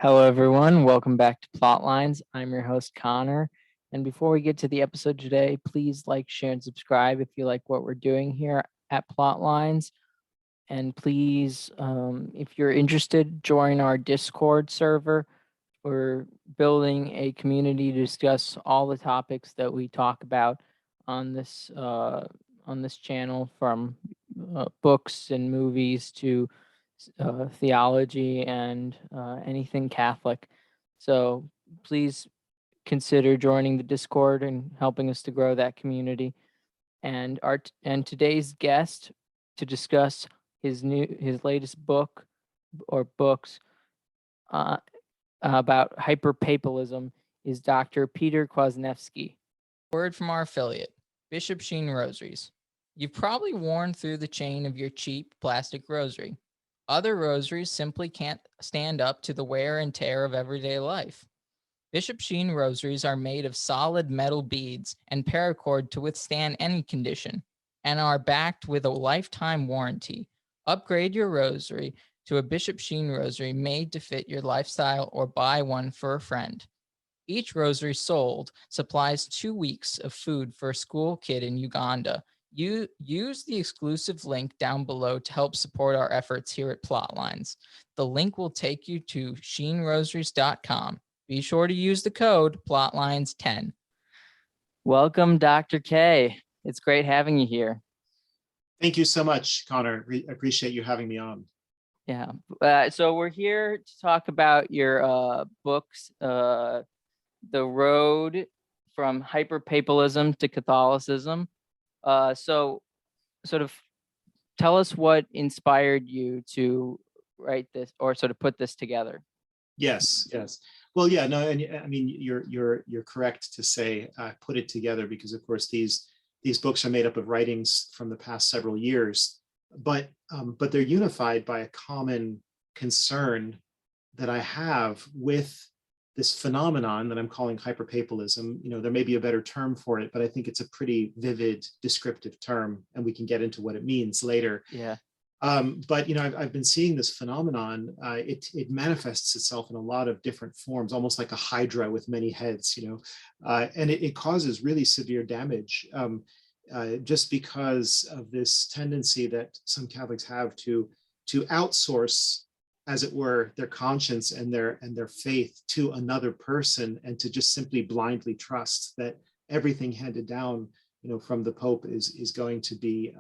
Hello, everyone. Welcome back to Plotlines. I'm your host, Connor. And before we get to the episode today, please like, share, and subscribe if you like what we're doing here at Plotlines. And please, if you're interested, join our Discord server. We're building a community to discuss all the topics that we talk about on this channel, from books and movies to theology and anything Catholic. So please consider joining the Discord and helping us to grow that community. And today's guest to discuss his latest book or books about hyperpapalism is Dr. Peter Kwasniewski. Word from our affiliate, Bishop Sheen Rosaries. You've probably worn through the chain of your cheap plastic rosary. Other rosaries simply can't stand up to the wear and tear of everyday life. Bishop Sheen rosaries are made of solid metal beads and paracord to withstand any condition, and are backed with a lifetime warranty. Upgrade your rosary to a Bishop Sheen rosary made to fit your lifestyle, or buy one for a friend. Each rosary sold supplies 2 weeks of food for a school kid in Uganda. You use the exclusive link down below to help support our efforts here at Plotlines. The link will take you to sheenrosaries.com. Be sure to use the code Plotlines10. Welcome, Dr. K. It's great having you here. Thank you so much, Connor. Appreciate you having me on. Yeah. So we're here to talk about your books, The Road from Hyperpapalism to Catholicism. So sort of tell us what inspired you to write this, or sort of put this together. Yes. Well, yeah, no, and I mean, you're correct to say put it together, because of course these books are made up of writings from the past several years, but they're unified by a common concern that I have with this phenomenon that I'm calling hyperpapalism. You know, there may be a better term for it, but I think it's a pretty vivid, descriptive term, and we can get into what it means later. Yeah. But you know, I've been seeing this phenomenon. It manifests itself in a lot of different forms, almost like a hydra with many heads. You know, and it causes really severe damage, just because of this tendency that some Catholics have to outsource, as it were, their conscience and their faith to another person, and to just simply blindly trust that everything handed down, you know, from the Pope is going to be,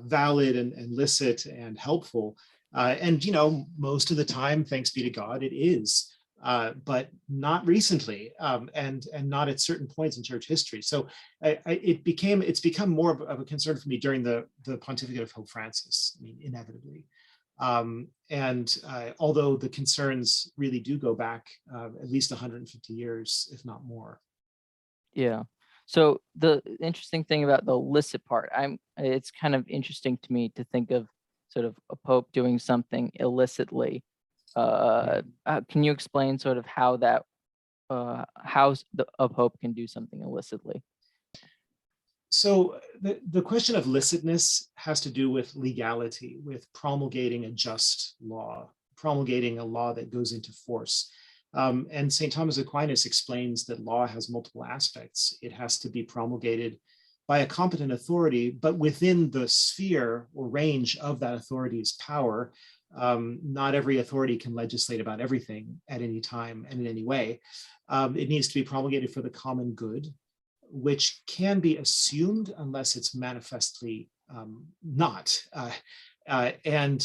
valid and licit and helpful. And, you know, most of the time, thanks be to God, it is, but not recently, and not at certain points in church history. So it's become more of a concern for me during the pontificate of Pope Francis, I mean, inevitably. Although the concerns really do go back at least 150 years, if not more. Yeah. So the interesting thing about the illicit part, it's kind of interesting to me to think of sort of a pope doing something illicitly. Can you explain sort of how a pope can do something illicitly? So the question of licitness has to do with legality, with promulgating a just law, promulgating a law that goes into force. And St. Thomas Aquinas explains that law has multiple aspects. It has to be promulgated by a competent authority, but within the sphere or range of that authority's power. Not every authority can legislate about everything at any time and in any way. It needs to be promulgated for the common good, which can be assumed unless it's manifestly not. And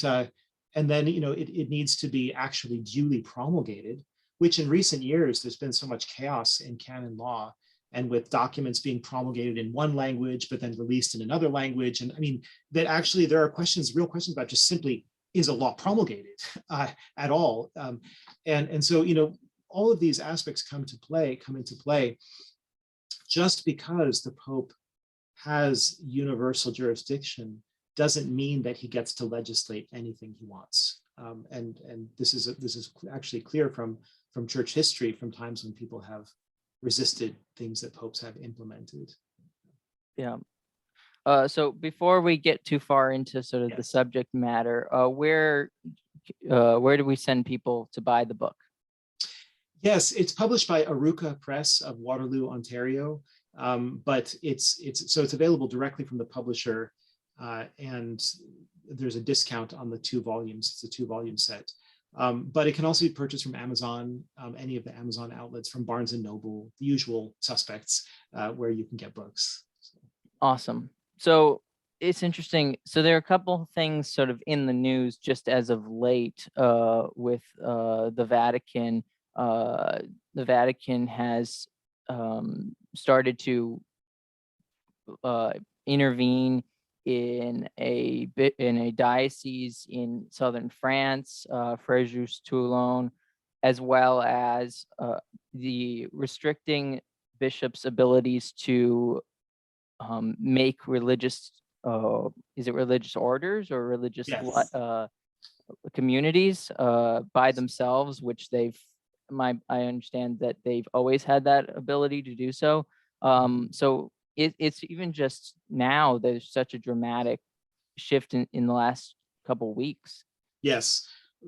then, you know, it needs to be actually duly promulgated, which in recent years, there's been so much chaos in canon law, and with documents being promulgated in one language, but then released in another language. And I mean, that actually there are real questions about just simply, is a law promulgated at all? And so, you know, all of these aspects come into play. Just because the Pope has universal jurisdiction doesn't mean that he gets to legislate anything he wants. And this is actually clear from church history, from times when people have resisted things that popes have implemented. Yeah. So before we get too far into sort of the subject matter, where where do we send people to buy the book? Yes, it's published by Aruka Press of Waterloo, Ontario, but it's available directly from the publisher, and there's a discount on the 2 volumes. It's a 2-volume set, but it can also be purchased from Amazon, any of the Amazon outlets, from Barnes and Noble, the usual suspects where you can get books. Awesome. So it's interesting. So there are a couple things sort of in the news just as of late with the Vatican. The Vatican has started to intervene in a diocese in southern France, Fréjus-Toulon, as well as the restricting bishops' abilities to make religious, is it religious orders or religious Yes. communities by themselves, which I understand that they've always had that ability to do so. So it's even just now there's such a dramatic shift in the last couple of weeks. Yes,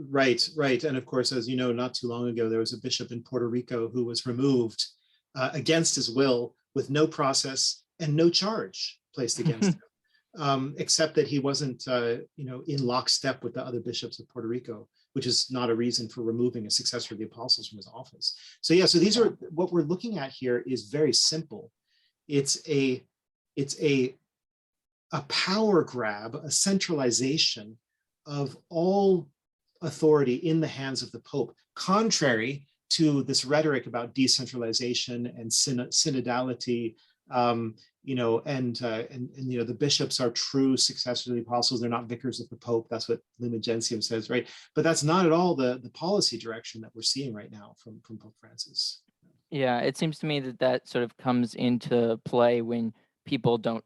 right. And of course, as you know, not too long ago, there was a bishop in Puerto Rico who was removed against his will, with no process and no charge placed against him, except that he wasn't, in lockstep with the other bishops of Puerto Rico, which is not a reason for removing a successor of the apostles from his office. So yeah, so these are what we're looking at here is very simple. It's a power grab, a centralization of all authority in the hands of the Pope, contrary to this rhetoric about decentralization and synodality. The bishops are true successors of the apostles. They're not vicars of the Pope. That's what Lumen Gentium says, right? But that's not at all the policy direction that we're seeing right now from Pope Francis. Yeah, it seems to me that sort of comes into play when people don't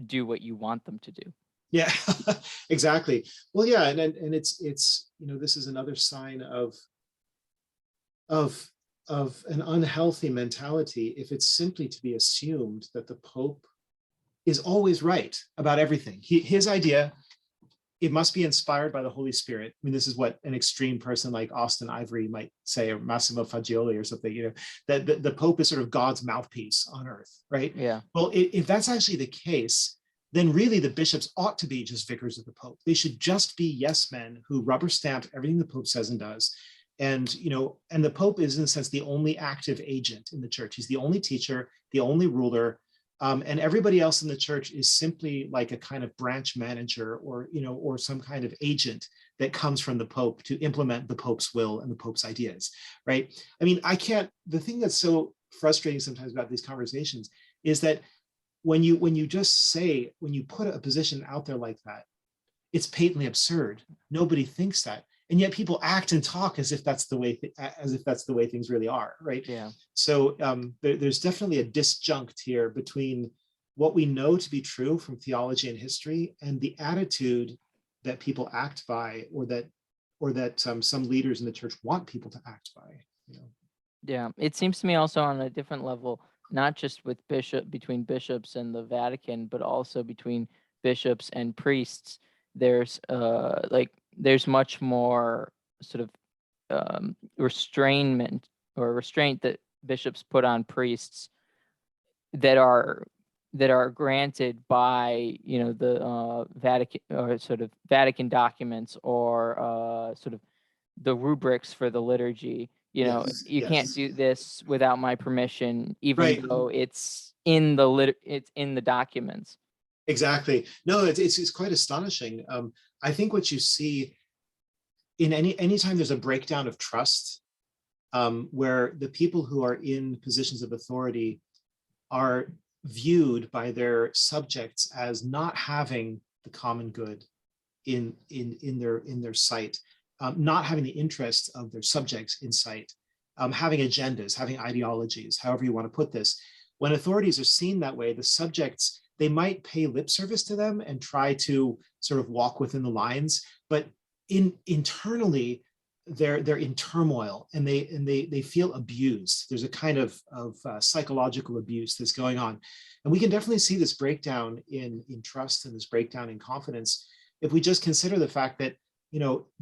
do what you want them to do. Yeah, exactly. Well, yeah, and it's this is another sign of an unhealthy mentality if it's simply to be assumed that the Pope is always right about everything. His idea, it must be inspired by the Holy Spirit. I mean, this is what an extreme person like Austin Ivory might say, or Massimo Fagioli or something, that the Pope is sort of God's mouthpiece on earth, right? Yeah. Well, if that's actually the case, then really the bishops ought to be just vicars of the Pope. They should just be yes men who rubber stamp everything the Pope says and does. And, and the Pope is in a sense the only active agent in the church. He's the only teacher, the only ruler. And everybody else in the church is simply like a kind of branch manager or some kind of agent that comes from the Pope to implement the Pope's will and the Pope's ideas, right? I mean, the thing that's so frustrating sometimes about these conversations is that when you put a position out there like that, it's patently absurd. Nobody thinks that. And yet people act and talk as if that's the way things really are, right? Yeah. So there's definitely a disjunct here between what we know to be true from theology and history and the attitude that people act by, or that some leaders in the church want people to act by. Yeah, it seems to me also on a different level, not just with between bishops and the Vatican, but also between bishops and priests. There's much more sort of restraint that bishops put on priests that are granted by the Vatican, or sort of Vatican documents, or sort of the rubrics for the liturgy. You can't do this without my permission, even though it's in the documents. Exactly. No, it's quite astonishing. I think what you see in anytime there's a breakdown of trust, where the people who are in positions of authority are viewed by their subjects as not having the common good in their sight, not having the interests of their subjects in sight, having agendas, having ideologies, however you want to put this. When authorities are seen that way, the subjects, they might pay lip service to them and try to sort of walk within the lines, but internally they're in turmoil, and they feel abused. There's a kind of psychological abuse that's going on, and we can definitely see this breakdown in trust and this breakdown in confidence if we just consider the fact that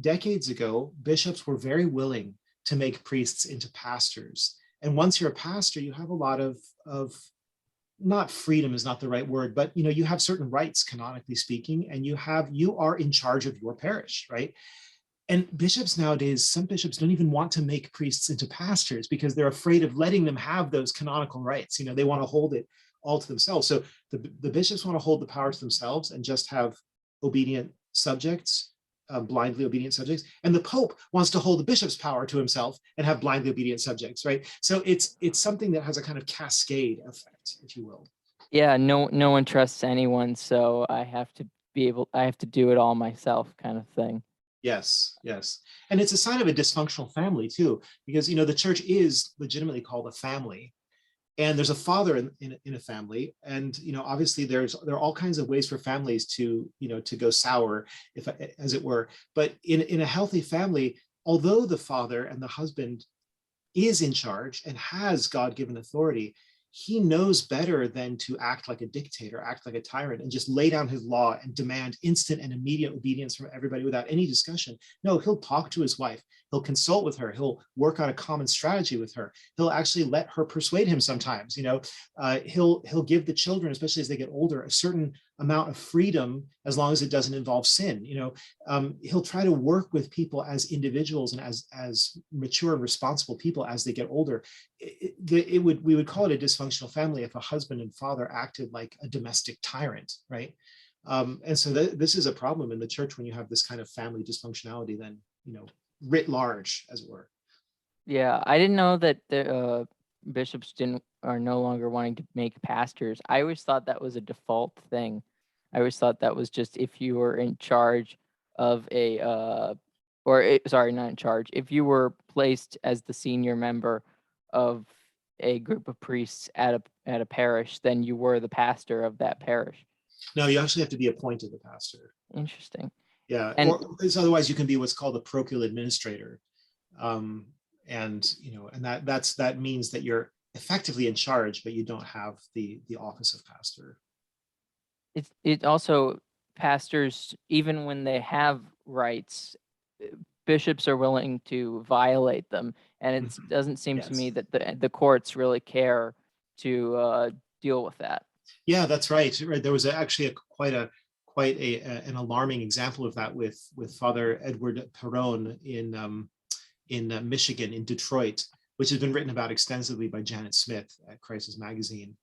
decades ago, bishops were very willing to make priests into pastors. And once you're a pastor, you have a lot of not freedom is not the right word, but you have certain rights, canonically speaking, and you are in charge of your parish, right? And bishops nowadays, some bishops don't even want to make priests into pastors because they're afraid of letting them have those canonical rights. They want to hold it all to themselves. So the bishops want to hold the power to themselves and just have obedient subjects, blindly obedient subjects. And the Pope wants to hold the bishop's power to himself and have blindly obedient subjects, right? So it's something that has a kind of cascade effect, if you will. Yeah, no one trusts anyone, so I have to do it all myself, kind of thing. Yes. And it's a sign of a dysfunctional family too, because the church is legitimately called a family. And there's a father in a family, and obviously there are all kinds of ways for families to go sour, as it were. But in a healthy family, although the father and the husband is in charge and has God-given authority, he knows better than to act like a dictator, act like a tyrant, and just lay down his law and demand instant and immediate obedience from everybody without any discussion. No, he'll talk to his wife. He'll consult with her. He'll work out a common strategy with her. He'll actually let her persuade him sometimes. He'll give the children, especially as they get older, a certain amount of freedom as long as it doesn't involve sin. He'll try to work with people as individuals and as mature and responsible people as they get older. We would call it a dysfunctional family if a husband and father acted like a domestic tyrant, right? And so this is a problem in the church when you have this kind of family dysfunctionality, then writ large, as it were. Yeah, I didn't know that the bishops are no longer wanting to make pastors. I always thought that was a default thing. I always thought that was just if you were in charge of not in charge, if you were placed as the senior member of a group of priests at a parish, then you were the pastor of that parish. No, you actually have to be appointed a pastor. Interesting. Yeah, And otherwise you can be what's called a parochial administrator. And that means that you're effectively in charge, but you don't have the office of pastor. it also, pastors, even when they have rights, bishops are willing to violate them, and it doesn't seem to me that the courts really care to deal with that. Yeah, that's right. There was actually quite an alarming example of that with Father Edward Perron in Michigan, in Detroit, which has been written about extensively by Janet Smith at Crisis Magazine.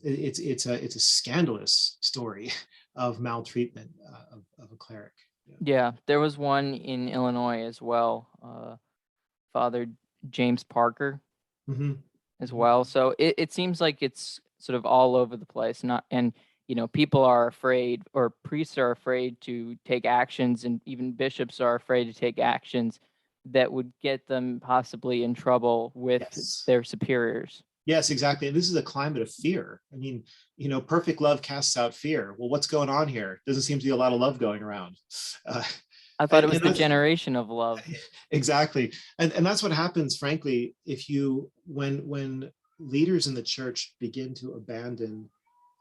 It's a scandalous story of maltreatment of a cleric. Yeah, there was one in Illinois as well, Father James Parker as well. So it seems like it's sort of all over the place. People are afraid, or priests are afraid to take actions, and even bishops are afraid to take actions that would get them possibly in trouble with their superiors. Yes, exactly. And this is a climate of fear. I mean, perfect love casts out fear. Well, what's going on here? Doesn't seem to be a lot of love going around. I thought it was the generation of love. Exactly. And that's what happens, frankly, when leaders in the church begin to abandon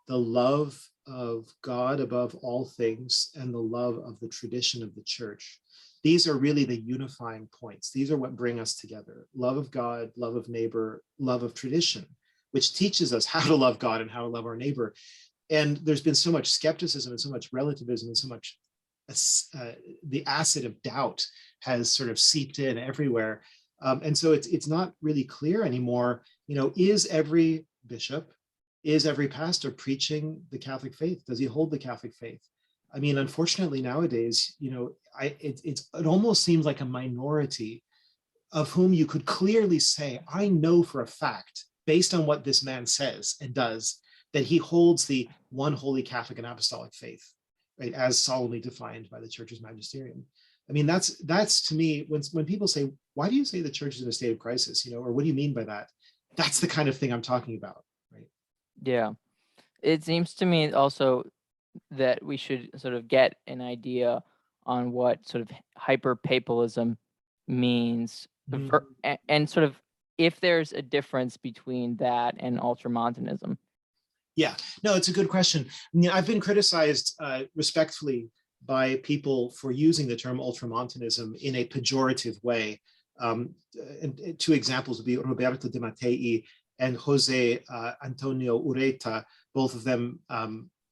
the love of God above all things and the love of the tradition of the church. These are really the unifying points. These are what bring us together. Love of God, love of neighbor, love of tradition, which teaches us how to love God and how to love our neighbor. And there's been so much skepticism and so much relativism and so much the acid of doubt has sort of seeped in everywhere. And so it's not really clear anymore, is every bishop, is every pastor preaching the Catholic faith? Does he hold the Catholic faith? I mean, unfortunately nowadays, it almost seems like a minority of whom you could clearly say, I know for a fact, based on what this man says and does, that he holds the one holy Catholic and apostolic faith, right, as solemnly defined by the Church's magisterium. I mean, that's to me, when people say, why do you say the church is in a state of crisis, or what do you mean by that? That's the kind of thing I'm talking about, right? Yeah. It seems to me also that we should sort of get an idea on what sort of hyperpapalism means, and sort of if there's a difference between that and ultramontanism. Yeah, no, it's a good question. I mean, I've been criticized respectfully by people for using the term ultramontanism in a pejorative way. And two examples would be Roberto de Mattei and Jose Antonio Ureta, both of them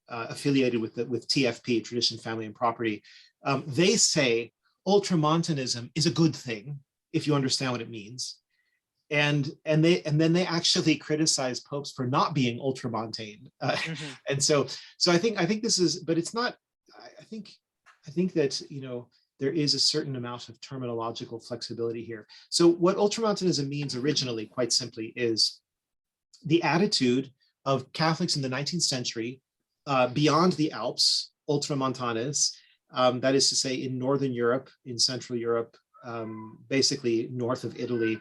affiliated with TFP, Tradition, Family, and Property. They say ultramontanism is a good thing if you understand what it means. And then they actually criticize popes for not being ultramontane. And so I think this is, but it's not, I think that, you know, there is a certain amount of terminological flexibility here. So what ultramontanism means originally, quite simply, is the attitude of Catholics in the 19th century beyond the Alps, ultramontanes, that is to say in Northern Europe, in Central Europe, basically north of Italy,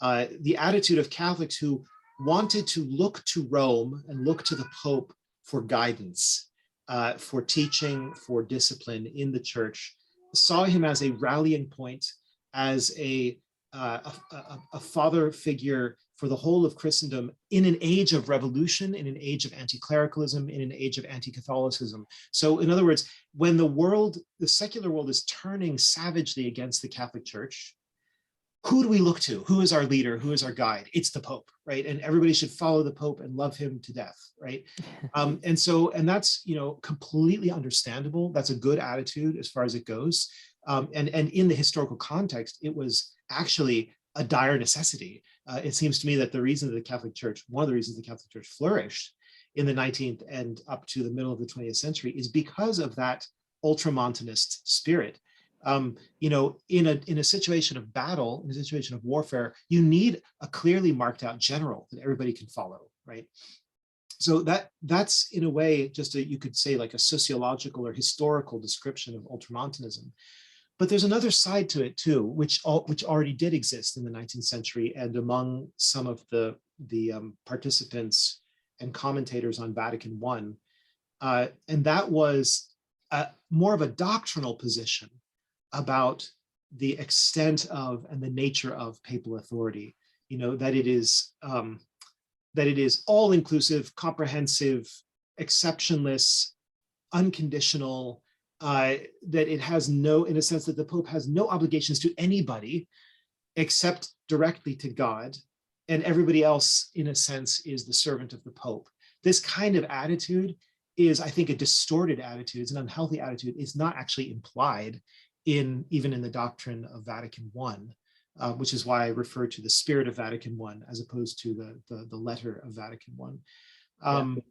the attitude of Catholics who wanted to look to Rome and look to the Pope for guidance, for teaching, for discipline in the church, saw him as a rallying point, as a father figure for the whole of Christendom in an age of revolution, in an age of anti-clericalism, in an age of anti-Catholicism. So in other words, when the world, the secular world, is turning savagely against the Catholic Church, who do we look to? Who is our leader? Who is our guide? It's the Pope, right? And everybody should follow the Pope and love him to death, right? And that's, you know, completely understandable. That's a good attitude as far as it goes. And in the historical context, it was actually a dire necessity. It seems to me that the reason that the Catholic Church, one of the reasons the Catholic Church flourished in the 19th and up to the middle of the 20th century is because of that ultramontanist spirit. You know, in a situation of battle, in a situation of warfare, you need a clearly marked out general that everybody can follow, right? So that's in a way just you could say like a sociological or historical description of ultramontanism. But there's another side to it too, which already did exist in the 19th century and among some of the participants and commentators on Vatican I, and that was more of a doctrinal position about the extent of and the nature of papal authority. You know, that it is all-inclusive, comprehensive, exceptionless, unconditional, that it has no, in a sense that the Pope has no obligations to anybody except directly to God, and everybody else, in a sense, is the servant of the Pope. This kind of attitude is, I think, a distorted attitude. It's an unhealthy attitude. It's not actually implied even in the doctrine of Vatican I, which is why I refer to the spirit of Vatican I as opposed to the letter of Vatican I.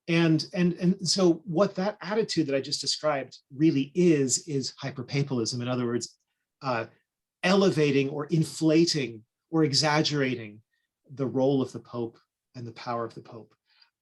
And so what that attitude that I just described really is hyperpapalism. In other words, elevating or inflating or exaggerating the role of the Pope and the power of the Pope.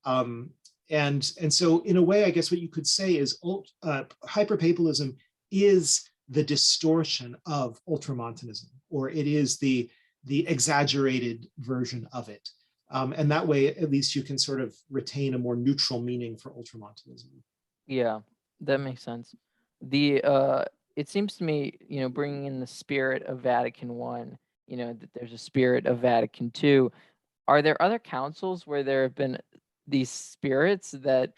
And so in a way, I guess what you could say is hyperpapalism is the distortion of ultramontanism, or it is the exaggerated version of it. And that way, at least you can sort of retain a more neutral meaning for ultramontanism. Yeah, that makes sense. It seems to me, you know, bringing in the spirit of Vatican I, you know, that there's a spirit of Vatican II. Are there other councils where there have been these spirits that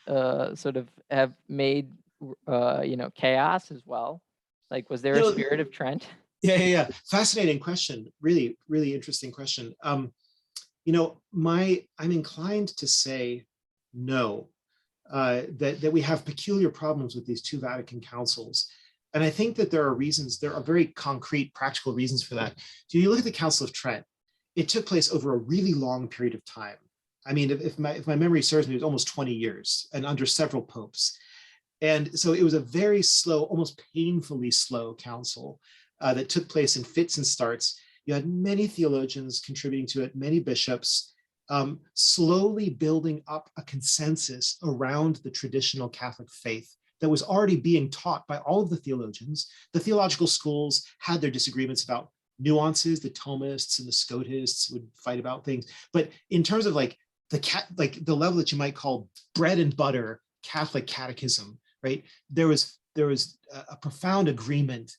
sort of have made, you know, chaos as well? Like, was there a spirit of Trent? Yeah. Fascinating question. Really, really interesting question. You know, I'm inclined to say no, that we have peculiar problems with these two Vatican councils. And I think that there are reasons, there are very concrete, practical reasons for that. So you look at the Council of Trent, it took place over a really long period of time. I mean, if my memory serves me, it was almost 20 years and under several popes. And so it was a very slow, almost painfully slow council that took place in fits and starts. You had many theologians contributing to it, many bishops, slowly building up a consensus around the traditional Catholic faith that was already being taught by all of the theologians. The theological schools had their disagreements about nuances. The Thomists and the Scotists would fight about things. But in terms of like the level that you might call bread and butter Catholic catechism, right? There was a profound agreement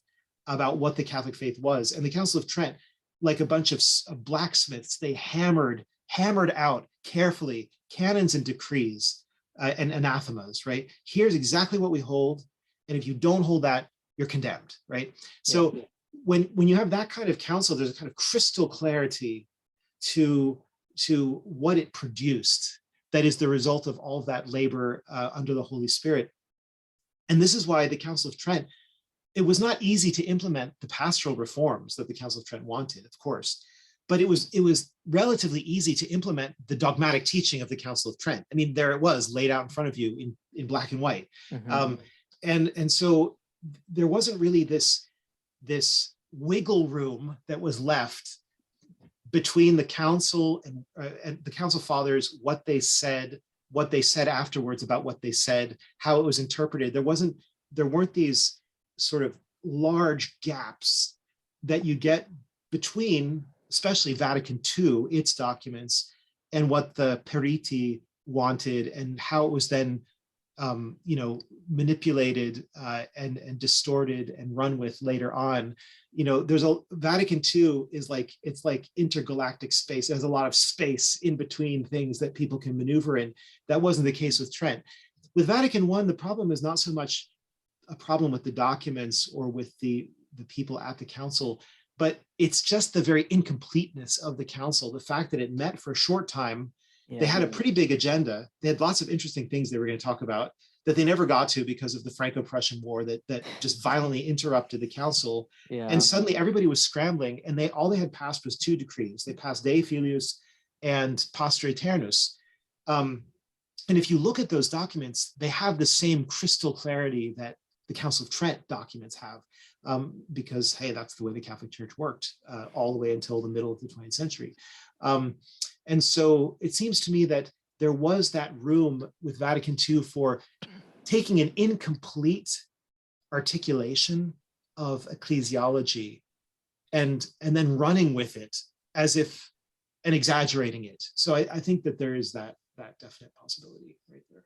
about what the Catholic faith was. And the Council of Trent, like a bunch of blacksmiths, they hammered out carefully canons and decrees and anathemas, right? Here's exactly what we hold. And if you don't hold that, you're condemned, right? So when you have that kind of council, there's a kind of crystal clarity to what it produced that is the result of all of that labor under the Holy Spirit. And this is why the Council of Trent, it was not easy to implement the pastoral reforms that the Council of Trent wanted, of course, but it was relatively easy to implement the dogmatic teaching of the Council of Trent. I mean, there it was laid out in front of you in black and white. And so there wasn't really this wiggle room that was left between the council and the council fathers, what they said afterwards about what they said, how it was interpreted. There weren't these sort of large gaps that you get between, especially Vatican II, its documents, and what the Periti wanted, and how it was then manipulated and distorted and run with later on. There's Vatican II is it's like intergalactic space. There's a lot of space in between things that people can maneuver in. That wasn't the case with Trent. With Vatican I, the problem is not so much a problem with the documents or with the people at the council, but it's just the very incompleteness of the council. The fact that it met for a short time. They had a pretty big agenda. They had lots of interesting things they were going to talk about that they never got to because of the Franco-Prussian War that just violently interrupted the council. And suddenly everybody was scrambling, and all they had passed was 2 decrees. They passed Dei Filius and Pastor Aeternus. And if you look at those documents, they have the same crystal clarity that the Council of Trent documents have, because, hey, that's the way the Catholic Church worked all the way until the middle of the 20th century. And so it seems to me that there was that room with Vatican II for taking an incomplete articulation of ecclesiology and then running with it as if and exaggerating it. So I think that there is that definite possibility right there.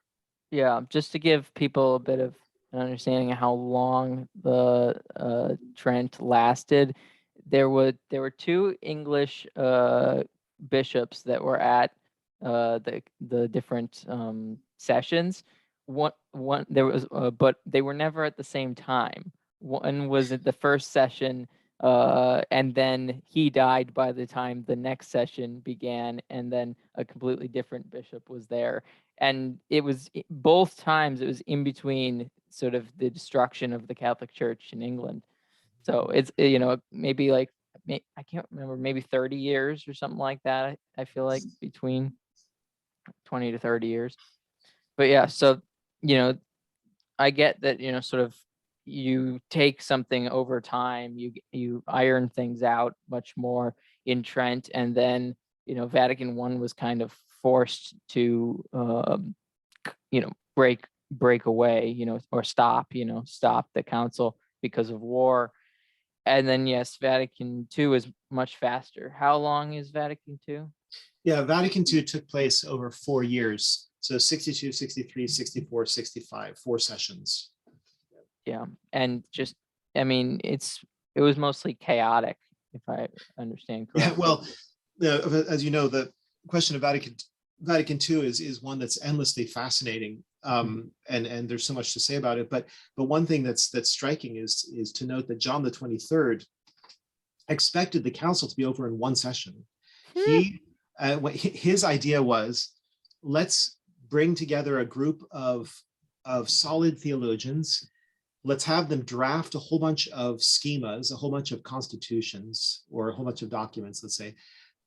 Yeah, just to give people a bit of an understanding of how long the Trent lasted, there were 2 English bishops that were at the different sessions. One there was, but they were never at the same time. One was at the first session, and then he died by the time the next session began, and then a completely different bishop was there. And it was both times it was in between sort of the destruction of the Catholic Church in England. So it's maybe like, I can't remember, maybe 30 years or something like that. I feel like between 20 to 30 years. But yeah, so, I get that, sort of you take something over time, you iron things out much more in Trent, and then, Vatican I was kind of forced to, break away, or stop the council because of war. And then, yes, Vatican II is much faster. How long is Vatican II? Yeah, Vatican II took place over 4 years. So 62, 63, 64, 65, 4 sessions. Yeah. And just, it was mostly chaotic, if I understand correctly. Yeah, well, as you know, the question of Vatican II is one that's endlessly fascinating. And there's so much to say about it. But one thing that's striking is to note that John the 23rd expected the council to be over in 1 session. His idea was, let's bring together a group of solid theologians. Let's have them draft a whole bunch of schemas, a whole bunch of constitutions, or a whole bunch of documents, let's say.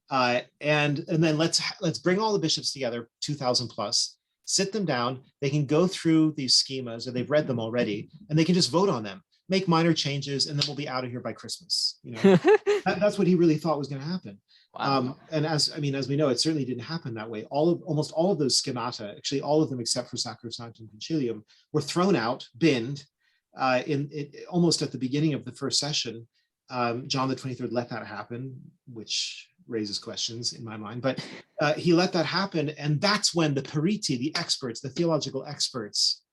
And then let's bring all the bishops together, 2,000 plus, sit them down. They can go through these schemas, or they've read them already, and they can just vote on them, make minor changes, and then we'll be out of here by Christmas. That's what he really thought was going to happen. Wow. And as we know, it certainly didn't happen that way. Almost all of those schemata, actually all of them except for Sacrosanctum Concilium, were thrown out, binned, almost at the beginning of the first session. John the 23rd let that happen, which raises questions in my mind, but he let that happen. And that's when the periti, the experts, the theological experts,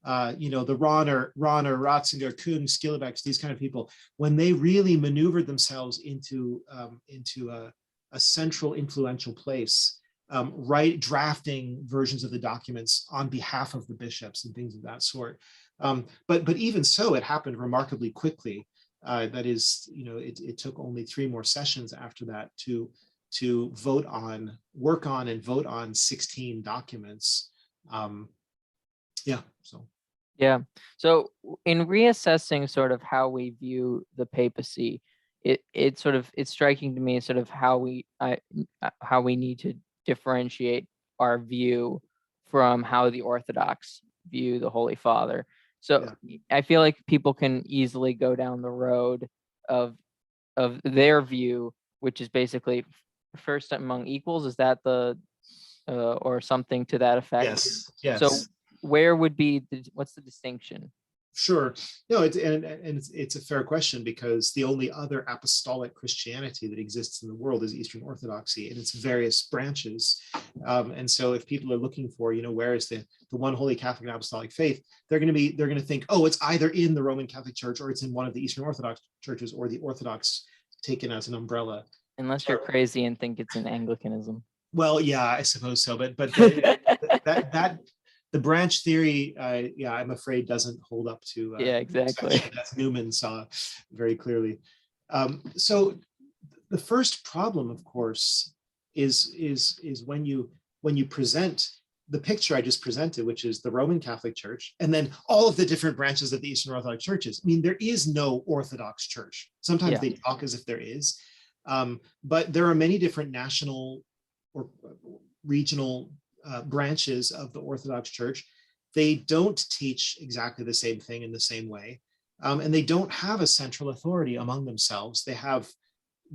the Rahner, Ratzinger, Kuhn, Skillebeck, these kind of people, when they really maneuvered themselves into a central influential place, drafting versions of the documents on behalf of the bishops and things of that sort. But even so, it happened remarkably quickly. That is, it took only 3 more sessions after that to work on and vote on 16 documents. Yeah. So in reassessing sort of how we view the papacy, it's striking to me sort of how we need to differentiate our view from how the Orthodox view the Holy Father. So I feel like people can easily go down the road of their view, which is basically first among equals. Is that or something to that effect? Yes. So where would be what's the distinction? Sure. No, it's a fair question, because the only other apostolic Christianity that exists in the world is Eastern Orthodoxy and its various branches. And so if people are looking for, where is the one holy Catholic and apostolic faith, they're going to think, oh, it's either in the Roman Catholic Church or it's in one of the Eastern Orthodox churches, or the Orthodox taken as an umbrella. Unless you're crazy and think it's in Anglicanism. Well, yeah, I suppose so. But the branch theory, I'm afraid doesn't hold up to exactly. As Newman saw very clearly. So the first problem, of course, is when you present the picture I just presented, which is the Roman Catholic Church, and then all of the different branches of the Eastern Orthodox churches. I mean, there is no Orthodox Church. Sometimes they talk as if there is, but there are many different national or regional branches of the Orthodox Church. They don't teach exactly the same thing in the same way, and they don't have a central authority among themselves. They have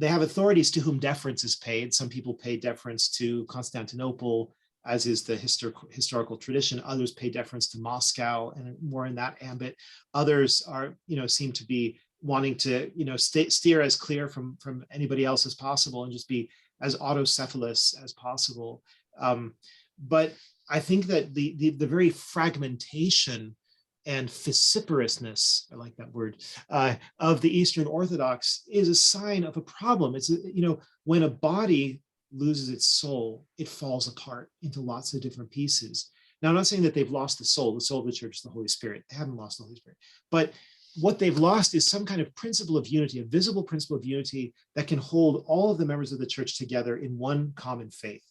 authorities to whom deference is paid. Some people pay deference to Constantinople, as is the historical tradition. Others pay deference to Moscow, and more in that ambit. Others are, seem to be wanting to, steer as clear from anybody else as possible and just be as autocephalous as possible. But I think that the very fragmentation and vociferousness, I like that word, of the Eastern Orthodox is a sign of a problem. It's, when a body loses its soul, it falls apart into lots of different pieces. Now, I'm not saying that they've lost the soul. The soul of the church is the Holy Spirit. They haven't lost the Holy Spirit. But what they've lost is some kind of principle of unity, a visible principle of unity that can hold all of the members of the church together in one common faith.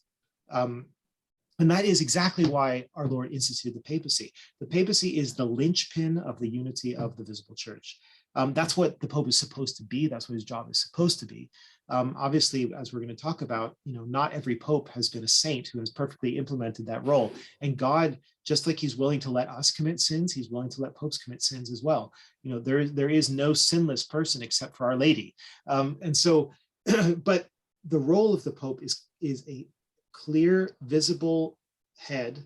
And that is exactly why our Lord instituted the papacy. The papacy is the linchpin of the unity of the visible church. That's what the Pope is supposed to be. That's what his job is supposed to be. Obviously, as we're going to talk about, not every Pope has been a saint who has perfectly implemented that role. And God, just like he's willing to let us commit sins, he's willing to let popes commit sins as well. There is no sinless person except for Our Lady. And so, but the role of the Pope is a clear, visible head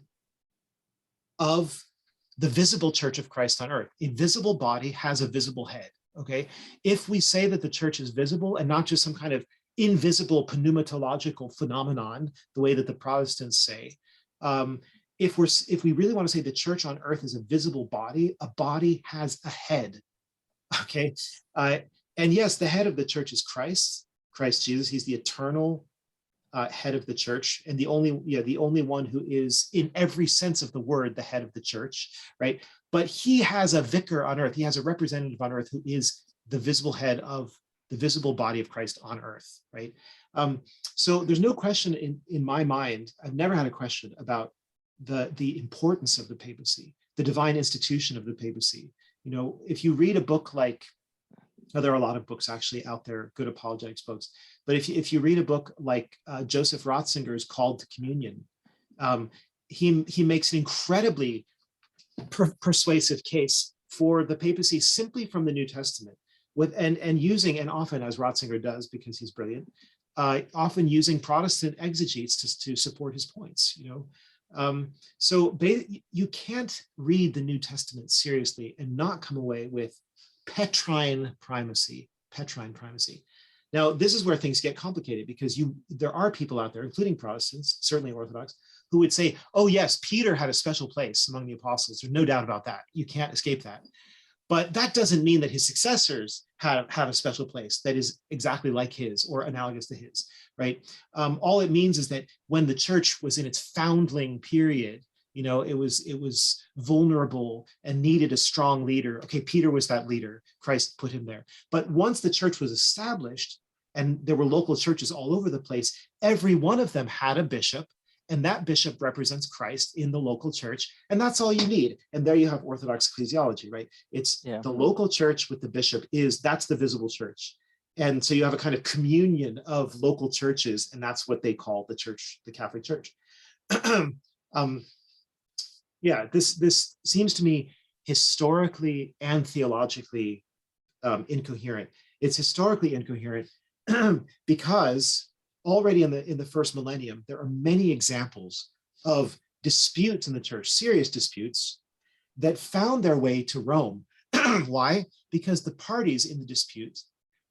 of the visible church of Christ on earth. A visible body has a visible head, okay? If we say that the church is visible and not just some kind of invisible pneumatological phenomenon, the way that the Protestants say, if we really want to say the church on earth is a visible body, a body has a head, okay? And yes, the head of the church is Christ Jesus. He's the eternal head of the church, and the only one who is, in every sense of the word, the head of the church, right? But he has a vicar on earth. He has a representative on earth who is the visible head of the visible body of Christ on earth, right? So there's no question in my mind. I've never had a question about the importance of the papacy, the divine institution of the papacy. If you read a book like, there are a lot of books actually out there, good apologetics books. But if you read a book like Joseph Ratzinger's Called to Communion, he makes an incredibly persuasive case for the papacy simply from the New Testament, and using, and often, as Ratzinger does because he's brilliant, often using Protestant exegetes to support his points. So you can't read the New Testament seriously and not come away with Petrine primacy. Now, this is where things get complicated, because there are people out there, including Protestants, certainly Orthodox, who would say, oh yes, Peter had a special place among the apostles. There's no doubt about that. You can't escape that. But that doesn't mean that his successors have a special place that is exactly like his or analogous to his, right? All it means is that when the church was in its foundling period, it was vulnerable and needed a strong leader. Okay, Peter was that leader. Christ put him there. But once the church was established and there were local churches all over the place, every one of them had a bishop, and that bishop represents Christ in the local church, and that's all you need. And there you have Orthodox ecclesiology, right? It's the local church with the bishop that's the visible church. And so you have a kind of communion of local churches, and that's what they call the church, the Catholic Church. This seems to me historically and theologically incoherent. It's historically incoherent because already in the first millennium, there are many examples of disputes in the church, serious disputes, that found their way to Rome. Why? Because the parties in the dispute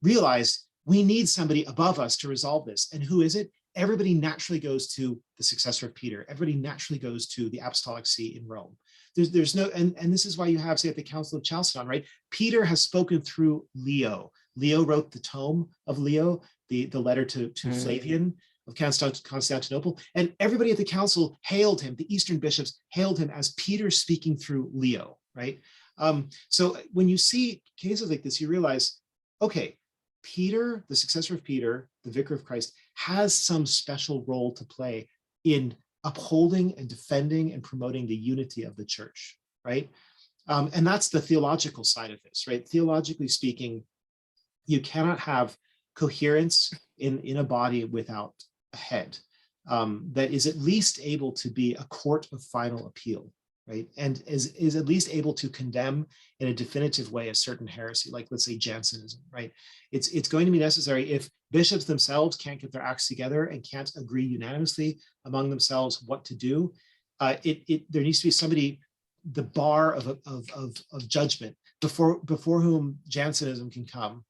realized we need somebody above us to resolve this. And who is it? Everybody naturally goes to the successor of Peter. Everybody naturally goes to the apostolic see in Rome. There's no, and this is why you have, say, at the Council of Chalcedon, right? Peter has spoken through Leo. Leo wrote the tome of Leo, the letter to Flavian of Constantinople, and everybody at the council hailed him. The Eastern bishops hailed him as Peter speaking through Leo, right? So when you see cases like this, you realize, okay, Peter, the successor of Peter, the vicar of Christ, has some special role to play in upholding and defending and promoting the unity of the church, right? And that's the theological side of this, right? Theologically speaking, you cannot have coherence in a body without a head that is at least able to be a court of final appeal, right? And is at least able to condemn in a definitive way a certain heresy, like let's say Jansenism, right? It's going to be necessary if bishops themselves can't get their acts together and can't agree unanimously among themselves what to do. There needs to be somebody, the bar of judgment before whom Jansenism can come.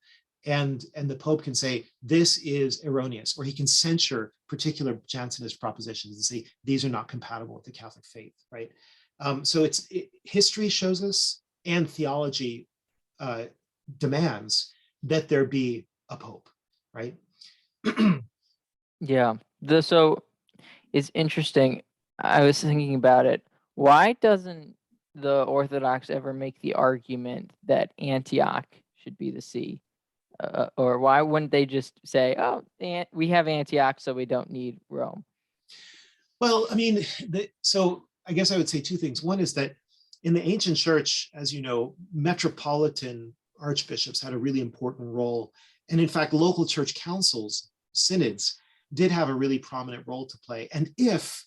And the Pope can say, this is erroneous, or he can censure particular Jansenist propositions and say, these are not compatible with the Catholic faith, right? So history shows us, and theology demands that there be a Pope, right? Yeah. So it's interesting. I was thinking about it. Why doesn't the Orthodox ever make the argument that Antioch should be the see? Or why wouldn't they just say, oh, we have Antioch, so we don't need Rome? Well, I mean, so I guess I would say two things. One is that in the ancient church, as you know, metropolitan archbishops had a really important role. And in fact, local church councils, synods, did have a really prominent role to play. And if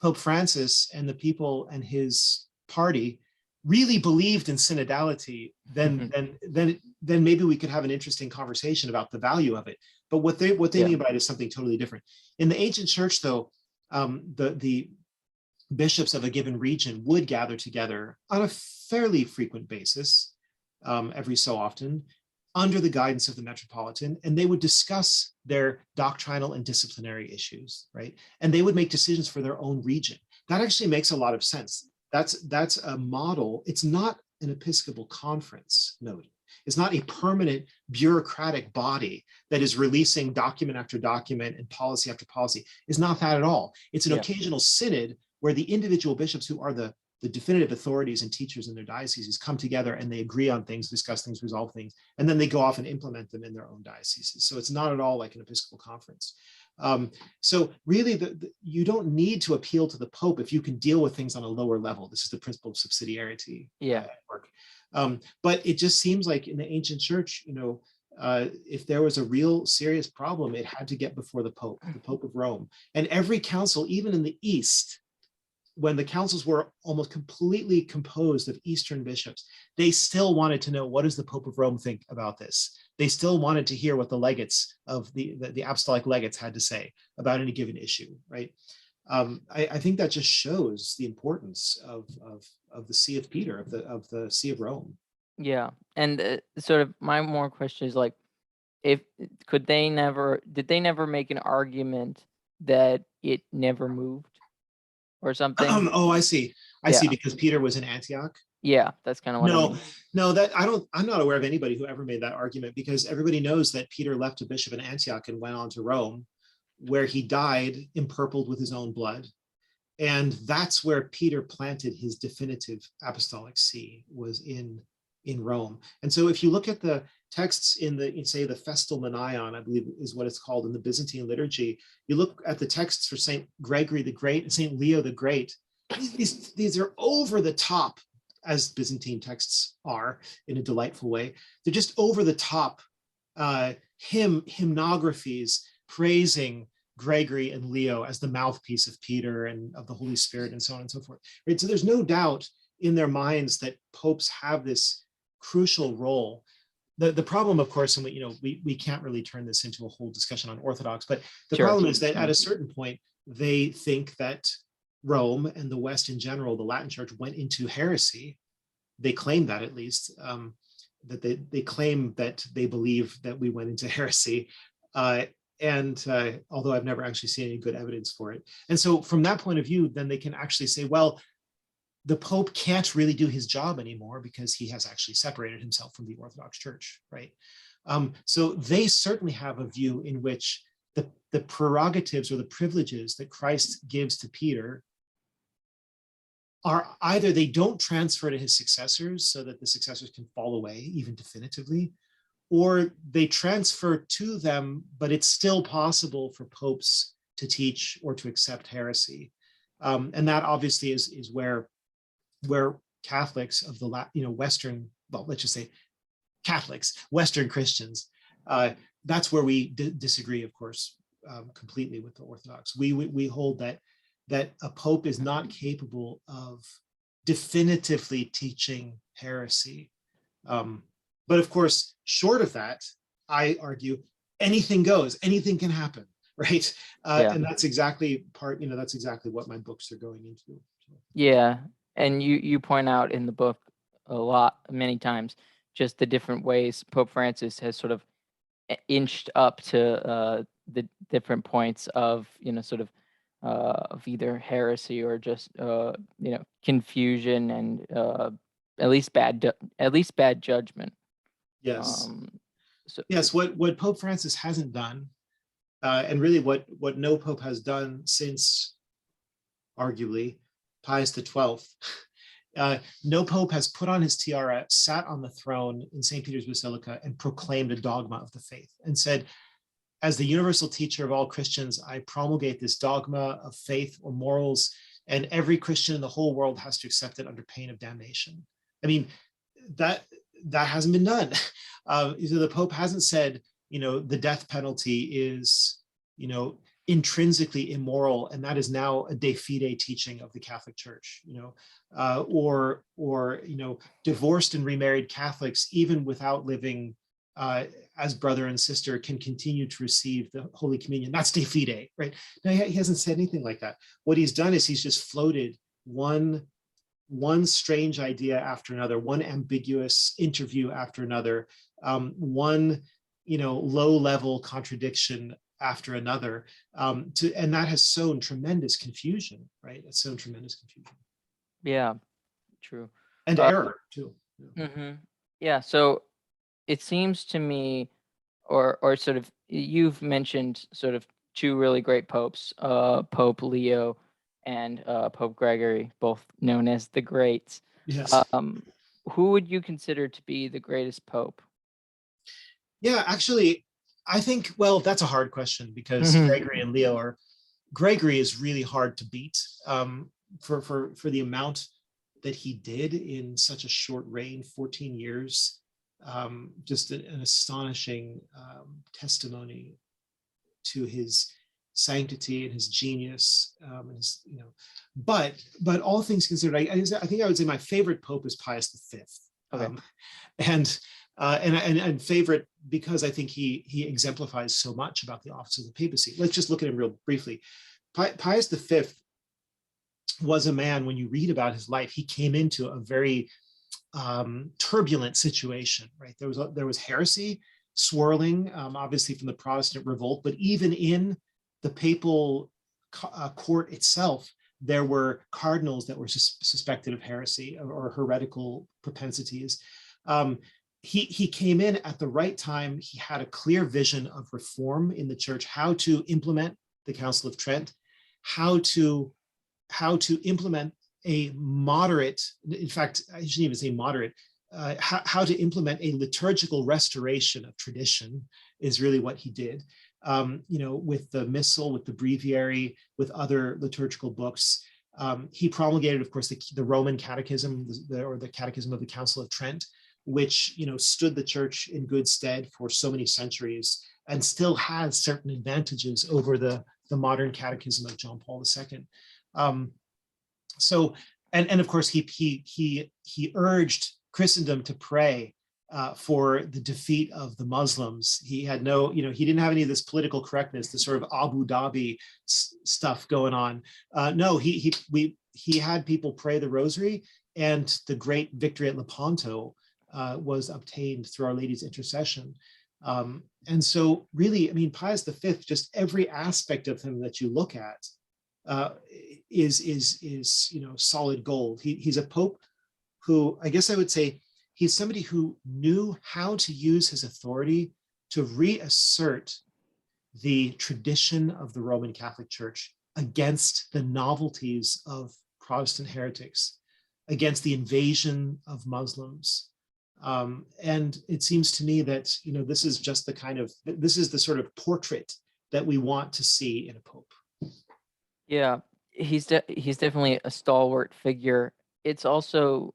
Pope Francis and the people and his party really believed in synodality, then maybe we could have an interesting conversation about the value of it. But what they mean by it is something totally different. In the ancient church, though, the bishops of a given region would gather together on a fairly frequent basis, every so often, under the guidance of the metropolitan, and they would discuss their doctrinal and disciplinary issues, right? And they would make decisions for their own region. That actually makes a lot of sense. That's a model. It's not an Episcopal conference, note. It's not a permanent bureaucratic body that is releasing document after document and policy after policy. It's not that at all. It's an occasional synod where the individual bishops, who are the definitive authorities and teachers in their dioceses, come together and they agree on things, discuss things, resolve things, and then they go off and implement them in their own dioceses. So it's not at all like an Episcopal conference. So really, you don't need to appeal to the Pope if you can deal with things on a lower level. This is the principle of subsidiarity at work. But it just seems like in the ancient church, if there was a real serious problem, it had to get before the Pope of Rome. And every council, even in the East, when the councils were almost completely composed of Eastern bishops, they still wanted to know, what does the Pope of Rome think about this? They still wanted to hear what the legates of the apostolic legates had to say about any given issue, right? I think that just shows the importance of the See of Peter, of the See of Rome. Yeah, and sort of my more question is like, did they never make an argument that it never moved or something? Oh, I see. I see, because Peter was in Antioch. Yeah, that's kind of what I No, mean. no, I'm not aware of anybody who ever made that argument, because everybody knows that Peter left a bishop in Antioch and went on to Rome, where he died empurpled with his own blood. And that's where Peter planted his definitive apostolic see, was in Rome. And so if you look at the texts in say the Festal Manion, I believe is what it's called in the Byzantine liturgy, you look at the texts for St. Gregory the Great and St. Leo the Great, these are over the top, as Byzantine texts are, in a delightful way. They're just over the top hymnographies praising Gregory and Leo as the mouthpiece of Peter and of the Holy Spirit, and so on and so forth. Right? So there's no doubt in their minds that popes have this crucial role. The problem, of course, and we can't really turn this into a whole discussion on Orthodox, but the Sure. problem is that at a certain point, they think that Rome and the West in general, the Latin Church, went into heresy. They claim that, at least, that they claim that they believe that we went into heresy. Although I've never actually seen any good evidence for it. And so from that point of view, then they can actually say, well, the Pope can't really do his job anymore because he has actually separated himself from the Orthodox Church, right? So they certainly have a view in which the prerogatives or the privileges that Christ gives to Peter are either they don't transfer to his successors so that the successors can fall away even definitively, or they transfer to them, but it's still possible for popes to teach or to accept heresy. And that obviously is where Catholics of the Western, well, let's just say Catholics, Western Christians, that's where we disagree, of course, completely with the Orthodox. We hold that a pope is not capable of definitively teaching heresy. But of course, short of that, I argue anything goes, anything can happen, right? And that's exactly that's exactly what my books are going into. Yeah, and you point out in the book many times, just the different ways Pope Francis has sort of inched up to the different points of of either heresy or just confusion and at least bad judgment. Yes. Yes. What Pope Francis hasn't done, and really what no pope has done since, arguably, Pius XII. No pope has put on his tiara, sat on the throne in St. Peter's Basilica, and proclaimed a dogma of the faith and said, as the universal teacher of all Christians, I promulgate this dogma of faith or morals, and every Christian in the whole world has to accept it under pain of damnation. I mean, that hasn't been done. The Pope hasn't said, the death penalty is, intrinsically immoral, and that is now a de fide teaching of the Catholic Church. Or divorced and remarried Catholics, even without living as brother and sister, can continue to receive the Holy Communion. That's de fide, right? No, he hasn't said anything like that. What he's done is he's just floated one strange idea after another, one ambiguous interview after another, one low-level contradiction after another, and that has sown tremendous confusion, right? It's sown tremendous confusion. Yeah, true. And error too. Yeah, so it seems to me, or sort of, you've mentioned sort of two really great popes, Pope Leo and Pope Gregory, both known as the Greats. Yes. Who would you consider to be the greatest pope? Yeah, actually, I think, well, that's a hard question, because Gregory and Leo Gregory is really hard to beat for the amount that he did in such a short reign, 14 years. Just an astonishing testimony to his sanctity and his genius, but all things considered, I think I would say my favorite pope is Pius V. Okay. And favorite because I think he exemplifies so much about the office of the papacy. Let's just look at him real briefly. Pius V was a man, when you read about his life, he came into a very turbulent situation, right? There was heresy swirling, obviously from the Protestant revolt, but even in the papal court itself, there were cardinals that were suspected of heresy or heretical propensities. He came in at the right time. He had a clear vision of reform in the church, how to implement the Council of Trent, how to implement a moderate, in fact, I shouldn't even say moderate, how to implement a liturgical restoration of tradition is really what he did. With the Missal, with the Breviary, with other liturgical books. He promulgated, of course, the Roman Catechism, or the Catechism of the Council of Trent, which stood the church in good stead for so many centuries and still has certain advantages over the modern Catechism of John Paul II. And of course, he urged Christendom to pray for the defeat of the Muslims. He had he didn't have any of this political correctness, the sort of Abu Dhabi stuff going on. No, he had people pray the rosary, and the great victory at Lepanto was obtained through Our Lady's intercession. And so really, I mean, Pius V, just every aspect of him that you look at is solid gold. He's a pope who, I guess I would say, he's somebody who knew how to use his authority to reassert the tradition of the Roman Catholic Church against the novelties of Protestant heretics, against the invasion of Muslims. And it seems to me that, this is just this is the sort of portrait that we want to see in a pope. Yeah, he's definitely a stalwart figure. It's also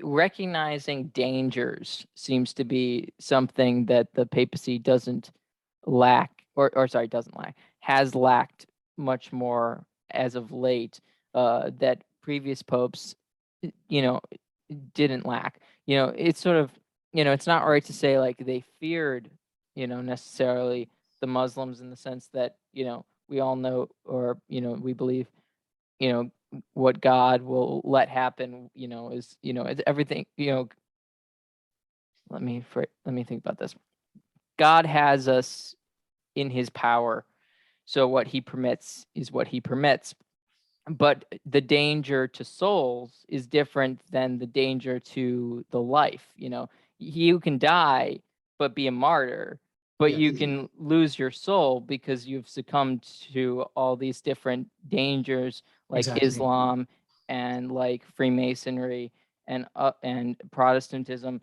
recognizing dangers seems to be something that the papacy doesn't lack, has lacked much more as of late, that previous popes, didn't lack. It's sort of, it's not right to say like they feared, necessarily the Muslims in the sense that, we all know, or, we believe, what God will let happen, is, it's everything, let me think about this. God has us in his power. So what he permits is what he permits. But the danger to souls is different than the danger to the life. You can die, but be a martyr, but you can lose your soul because you've succumbed to all these different dangers, like Islam and like Freemasonry and Protestantism.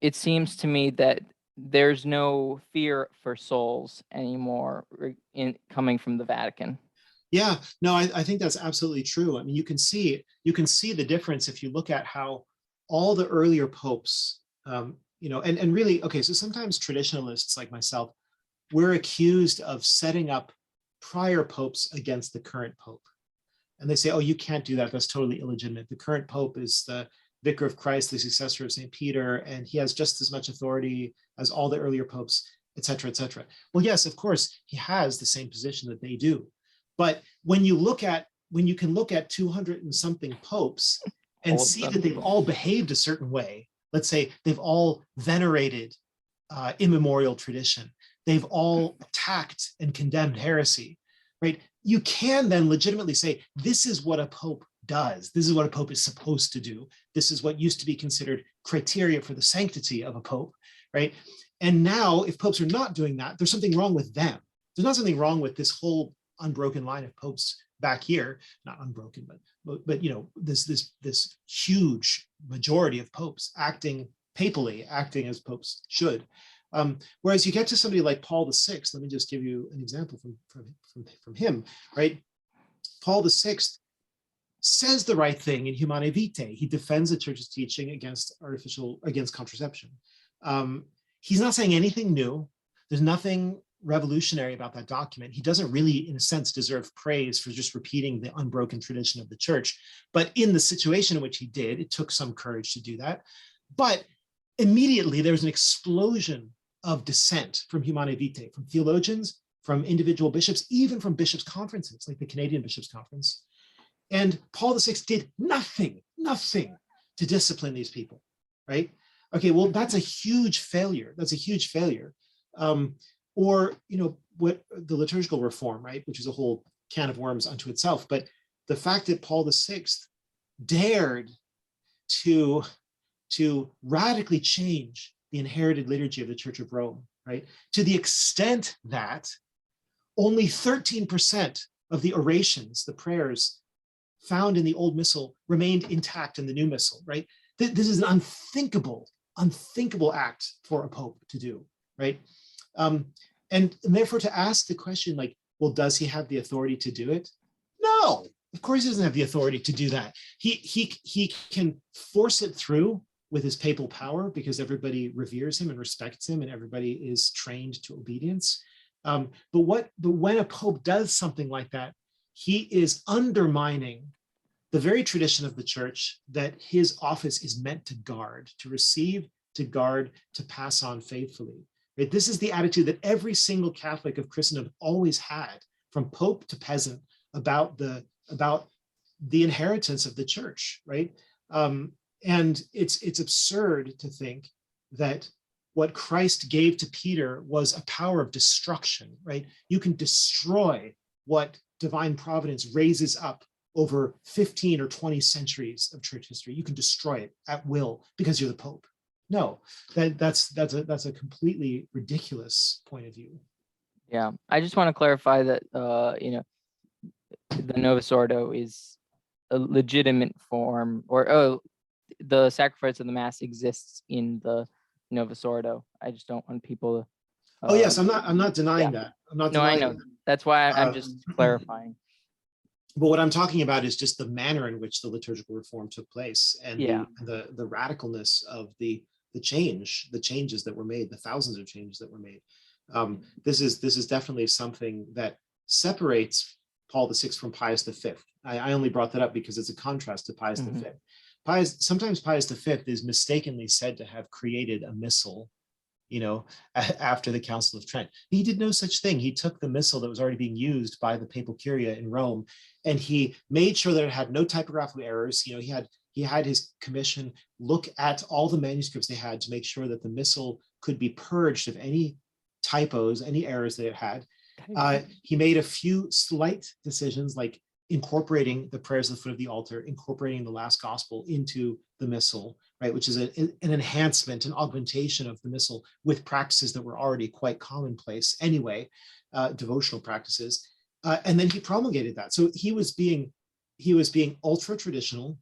It seems to me that there's no fear for souls anymore coming from the Vatican. Yeah, no, I think that's absolutely true. I mean, you can see the difference if you look at how all the earlier popes, and really, okay, so sometimes traditionalists like myself, we're accused of setting up prior popes against the current pope. And they say, oh, you can't do that. That's totally illegitimate. The current pope is the vicar of Christ, the successor of St. Peter, and he has just as much authority as all the earlier popes, et cetera, et cetera. Well, yes, of course, he has the same position that they do. But when you can look at 200 and something popes and see that they've all behaved a certain way, let's say they've all venerated immemorial tradition, they've all attacked and condemned heresy, right? You can then legitimately say, this is what a pope does. This is what a pope is supposed to do. This is what used to be considered criteria for the sanctity of a pope, right? And now, if popes are not doing that, there's something wrong with them. There's not something wrong with this whole unbroken line of popes back here, not unbroken, but this huge majority of popes acting papally, acting as popes should. Whereas you get to somebody like Paul VI, let me just give you an example from him, right? Paul VI says the right thing in Humanae Vitae. He defends the church's teaching against contraception. He's not saying anything new. There's nothing revolutionary about that document. He doesn't really, in a sense, deserve praise for just repeating the unbroken tradition of the church. But in the situation in which he did, it took some courage to do that. But immediately there was an explosion of dissent from Humanae Vitae, from theologians, from individual bishops, even from bishops' conferences, like the Canadian Bishops' Conference. And Paul VI did nothing to discipline these people, right? Okay, well, that's a huge failure. That's a huge failure. Or, what the liturgical reform, right, which is a whole can of worms unto itself. But the fact that Paul VI dared to radically change the inherited liturgy of the Church of Rome, right? To the extent that only 13% of the orations, the prayers found in the old missal remained intact in the new missal, right? This is an unthinkable act for a pope to do, right? And therefore to ask the question like, well, does he have the authority to do it? No, of course he doesn't have the authority to do that. He can force it through with his papal power because everybody reveres him and respects him and everybody is trained to obedience. But when a pope does something like that, he is undermining the very tradition of the church that his office is meant to guard, to receive, to guard, to pass on faithfully. Right? This is the attitude that every single Catholic of Christendom always had, from pope to peasant, about the inheritance of the church, right? And it's absurd to think that what Christ gave to Peter was a power of destruction, right? You can destroy what divine providence raises up over 15 or 20 centuries of church history. You can destroy it at will because you're the Pope. No, that's a completely ridiculous point of view. Yeah, I just want to clarify that the Novus Ordo is a legitimate form, or the sacrifice of the Mass exists in the Novus Ordo. I just don't want people to. Oh yes, I'm not denying that. I'm not denying I know. that. That's why I'm just clarifying. But what I'm talking about is just the manner in which the liturgical reform took place and the radicalness of the changes that were made, the thousands of changes that were made. This is definitely something that separates Paul VI from Pius V. I only brought that up because it's a contrast to Pius V. Sometimes Pius V is mistakenly said to have created a missal, after the Council of Trent. He did no such thing. He took the missal that was already being used by the papal curia in Rome, and he made sure that it had no typographical errors. He had his commission look at all the manuscripts they had to make sure that the missal could be purged of any typos, any errors that it had. He made a few slight decisions, like incorporating the prayers at the foot of the altar, incorporating the last gospel into the missal, right, which is an enhancement, an augmentation of the missal with practices that were already quite commonplace anyway, devotional practices. And then he promulgated that. So he was being ultra traditional,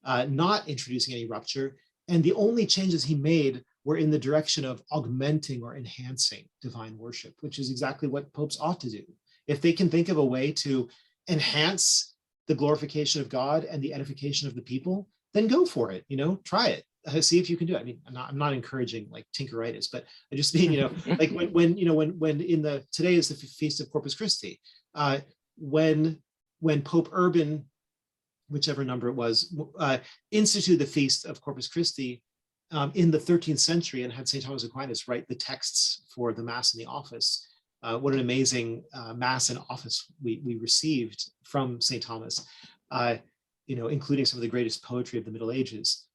not introducing any rupture. And the only changes he made were in the direction of augmenting or enhancing divine worship, which is exactly what popes ought to do. If they can think of a way to enhance the glorification of God and the edification of the people, then go for it, try it. See if you can do it. I mean, I'm not encouraging like Tinkeritis, but I just mean, like when today is the feast of Corpus Christi, when Pope Urban, whichever number it was, instituted the feast of Corpus Christi in the 13th century and had St. Thomas Aquinas write the texts for the Mass in the office. What an amazing Mass and office we received from St. Thomas, including some of the greatest poetry of the Middle Ages.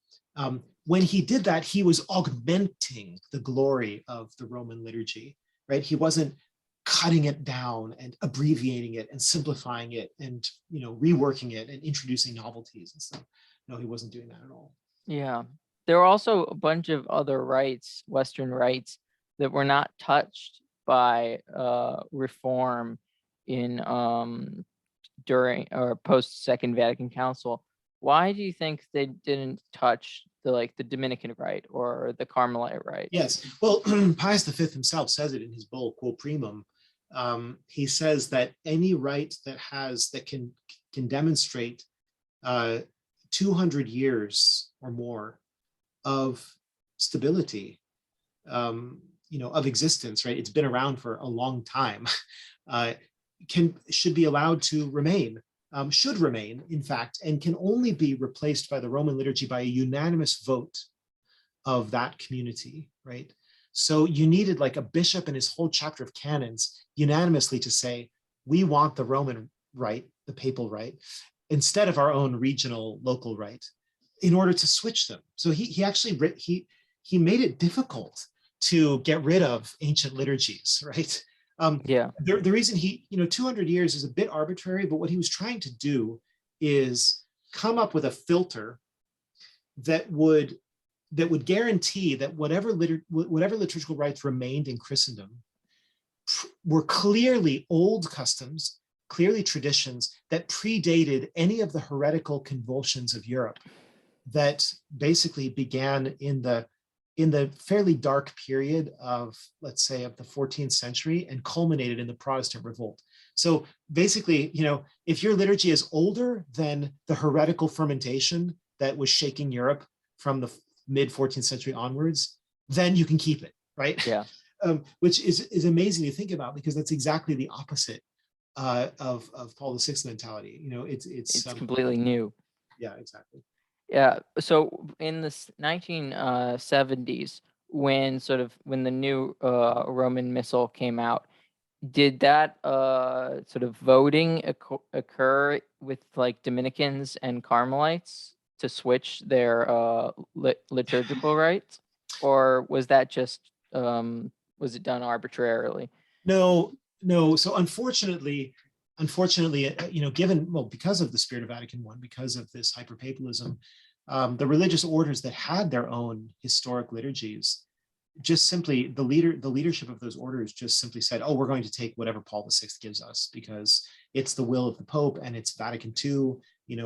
When he did that, he was augmenting the glory of the Roman liturgy, right? He wasn't cutting it down and abbreviating it and simplifying it and, reworking it and introducing novelties and stuff. No, he wasn't doing that at all. Yeah. There were also a bunch of other rites, Western rites, that were not touched by reform in during or post Second Vatican Council. Why do you think they didn't touch the Dominican rite or the Carmelite rite? Yes, well, Pius V himself says it in his bull Quo Primum. He says that any rite that can demonstrate 200 years or more of stability, of existence, right? It's been around for a long time. Should be allowed to remain, should remain, in fact, and can only be replaced by the Roman liturgy by a unanimous vote of that community, right? So you needed like a bishop and his whole chapter of canons unanimously to say, we want the Roman rite, the papal rite, instead of our own regional local rite, in order to switch them. So he actually made it difficult to get rid of ancient liturgies, right? Yeah. The reason he, 200 years is a bit arbitrary, but what he was trying to do is come up with a filter that would guarantee that whatever liturgical rites remained in Christendom were clearly old customs, clearly traditions that predated any of the heretical convulsions of Europe that basically began in the fairly dark period of, let's say, of the 14th century and culminated in the Protestant revolt. So basically, if your liturgy is older than the heretical fermentation that was shaking Europe from the mid 14th century onwards, then you can keep it, right? Yeah. Which is amazing to think about, because that's exactly the opposite of Paul VI mentality. It's completely new. Yeah, exactly. Yeah. So in the 1970s, when the new Roman Missal came out, did that sort of voting occur with like Dominicans and Carmelites to switch their liturgical rites, or was that just was it done arbitrarily? No. So unfortunately, because of the spirit of Vatican I, because of this hyperpapalism, the religious orders that had their own historic liturgies, just simply the leadership of those orders just simply said, oh, we're going to take whatever Paul VI gives us because it's the will of the Pope and it's Vatican II.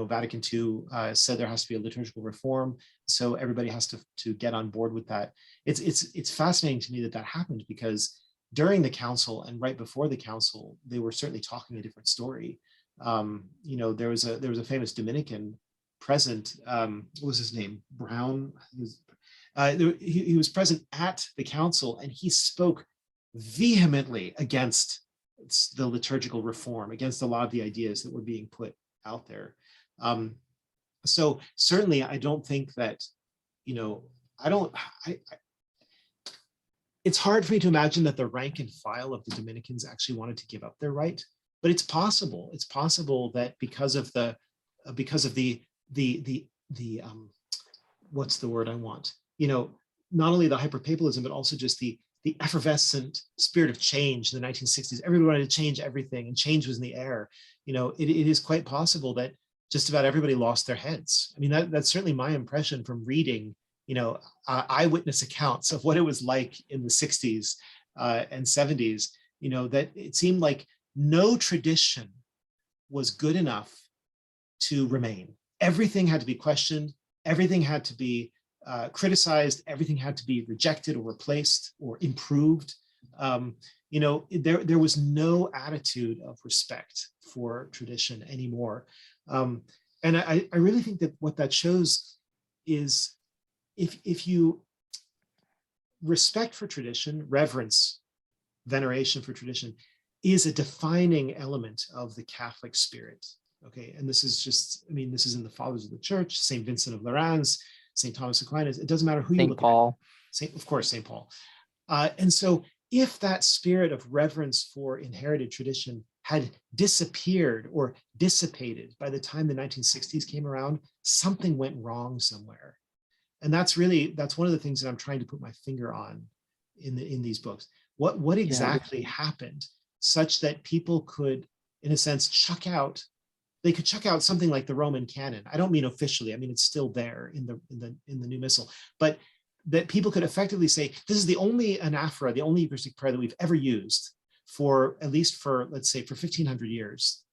Vatican II said there has to be a liturgical reform, so everybody has to get on board with that. It's fascinating to me that happened, because during the council and right before the council, they were certainly talking a different story. There was a famous Dominican present. What was his name? Brown. He was present at the council, and he spoke vehemently against the liturgical reform, against a lot of the ideas that were being put out there. So certainly, I don't think that, it's hard for me to imagine that the rank and file of the Dominicans actually wanted to give up their right, but it's possible. It's possible that because of the what's the word I want? Not only the hyperpapalism, but also just the effervescent spirit of change in the 1960s. Everybody wanted to change everything, and change was in the air. It is quite possible that just about everybody lost their heads. I mean, that's certainly my impression from reading eyewitness accounts of what it was like in the 60s and 70s, that it seemed like no tradition was good enough to remain. Everything had to be questioned, everything had to be criticized, everything had to be rejected or replaced or improved. There was no attitude of respect for tradition anymore. And I really think that what that shows is, if you respect for tradition, reverence, veneration for tradition is a defining element of the Catholic spirit. Okay, and this is in the Fathers of the Church, St. Vincent of Lerins, St. Thomas Aquinas. It doesn't matter who you look Paul. at. Of course, St. Paul. And so if that spirit of reverence for inherited tradition had disappeared or dissipated by the time the 1960s came around, something went wrong somewhere. And that's one of the things that I'm trying to put my finger on in these books. What exactly happened such that people could, in a sense, chuck out something like the Roman canon. I don't mean officially. I mean, it's still there in the new missal, but that people could effectively say, this is the only anaphora, the only Eucharistic prayer that we've ever used for, at least for, let's say, for 1500 years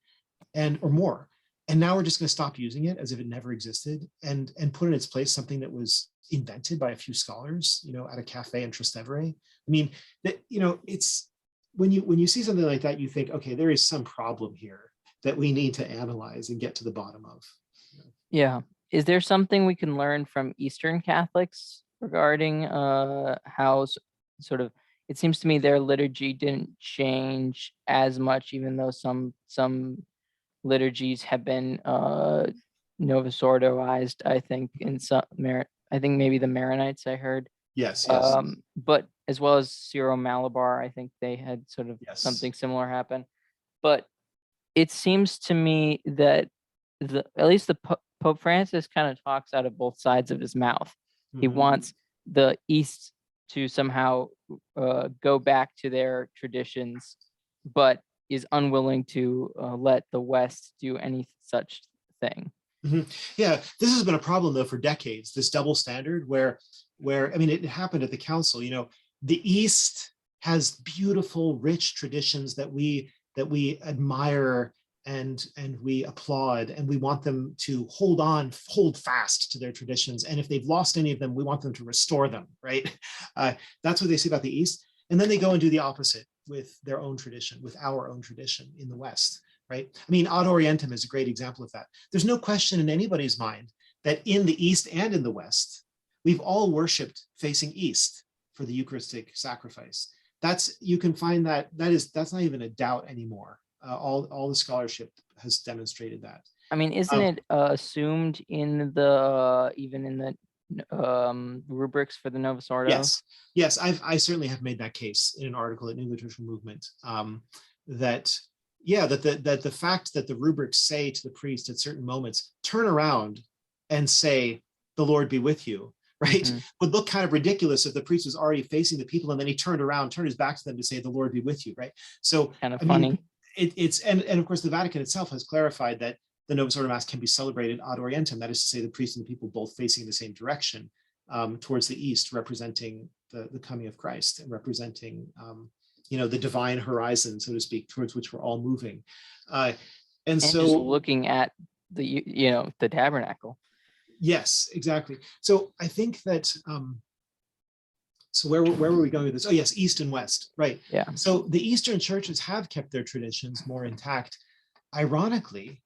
or more. And now we're just going to stop using it as if it never existed, and put in its place something that was invented by a few scholars, at a cafe in Trastevere. I mean, it's when you see something like that, you think, okay, there is some problem here that we need to analyze and get to the bottom of. Yeah. Is there something we can learn from Eastern Catholics regarding how sort of, it seems to me their liturgy didn't change as much, even though some liturgies have been Novus Ordoized, I think, in some I think maybe the Maronites I heard. Yes. But as well as Syro-Malabar, I think they had sort of something similar happen. But it seems to me that at least the Pope Francis kind of talks out of both sides of his mouth. Mm-hmm. He wants the East to somehow go back to their traditions but is unwilling to let the West do any such thing. Yeah, this has been a problem though for decades. This double standard, where I mean, it happened at the council. The East has beautiful, rich traditions that we admire and we applaud, and we want them to hold fast to their traditions. And if they've lost any of them, we want them to restore them. Right? That's what they say about the East, and then they go and do the opposite with their own tradition, with our own tradition in the West. Right? I mean, Ad Orientem is a great example of that. There's no question in anybody's mind that in the East and in the West, we've all worshipped facing East for the Eucharistic sacrifice. You can find that's not even a doubt anymore. All the scholarship has demonstrated that. I mean, isn't it assumed in the even in the rubrics for the Novus Ordo? Yes, I certainly have made that case in an article at New Liturgical Movement, that the fact that the rubrics say to the priest at certain moments, turn around and say, the Lord be with you, right? Would look kind of ridiculous if the priest was already facing the people and then he turned his back to them to say, the Lord be with you, right? So kind of funny. And of course the Vatican itself has clarified that the Novus Ordo Mass can be celebrated ad orientem, that is to say the priest and the people both facing the same direction, towards the East, representing the coming of Christ and representing the divine horizon, so to speak, towards which we're all moving. And so just looking at the tabernacle. Yes, exactly. So I think that, so where were we going with this? Oh yes, East and West, right. Yeah. So the Eastern churches have kept their traditions more intact. Ironically,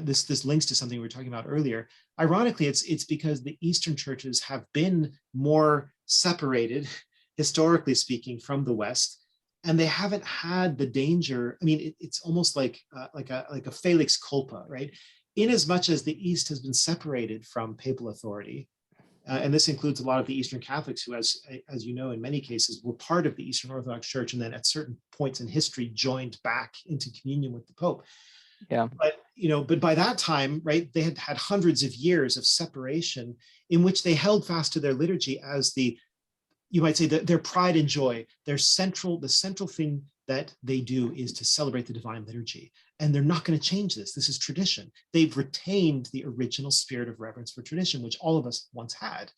this links to something we were talking about earlier. Ironically, it's because the Eastern churches have been more separated, historically speaking, from the West, and they haven't had the danger. I mean, it's almost like a felix culpa, right? In as much as the East has been separated from papal authority, and this includes a lot of the Eastern Catholics who, as you know, in many cases were part of the Eastern Orthodox Church, and then at certain points in history joined back into communion with the Pope. Yeah. But by that time, right, they had hundreds of years of separation in which they held fast to their liturgy as you might say, their pride and joy. The central thing that they do is to celebrate the divine liturgy. And they're not going to change this. This is tradition. They've retained the original spirit of reverence for tradition, which all of us once had.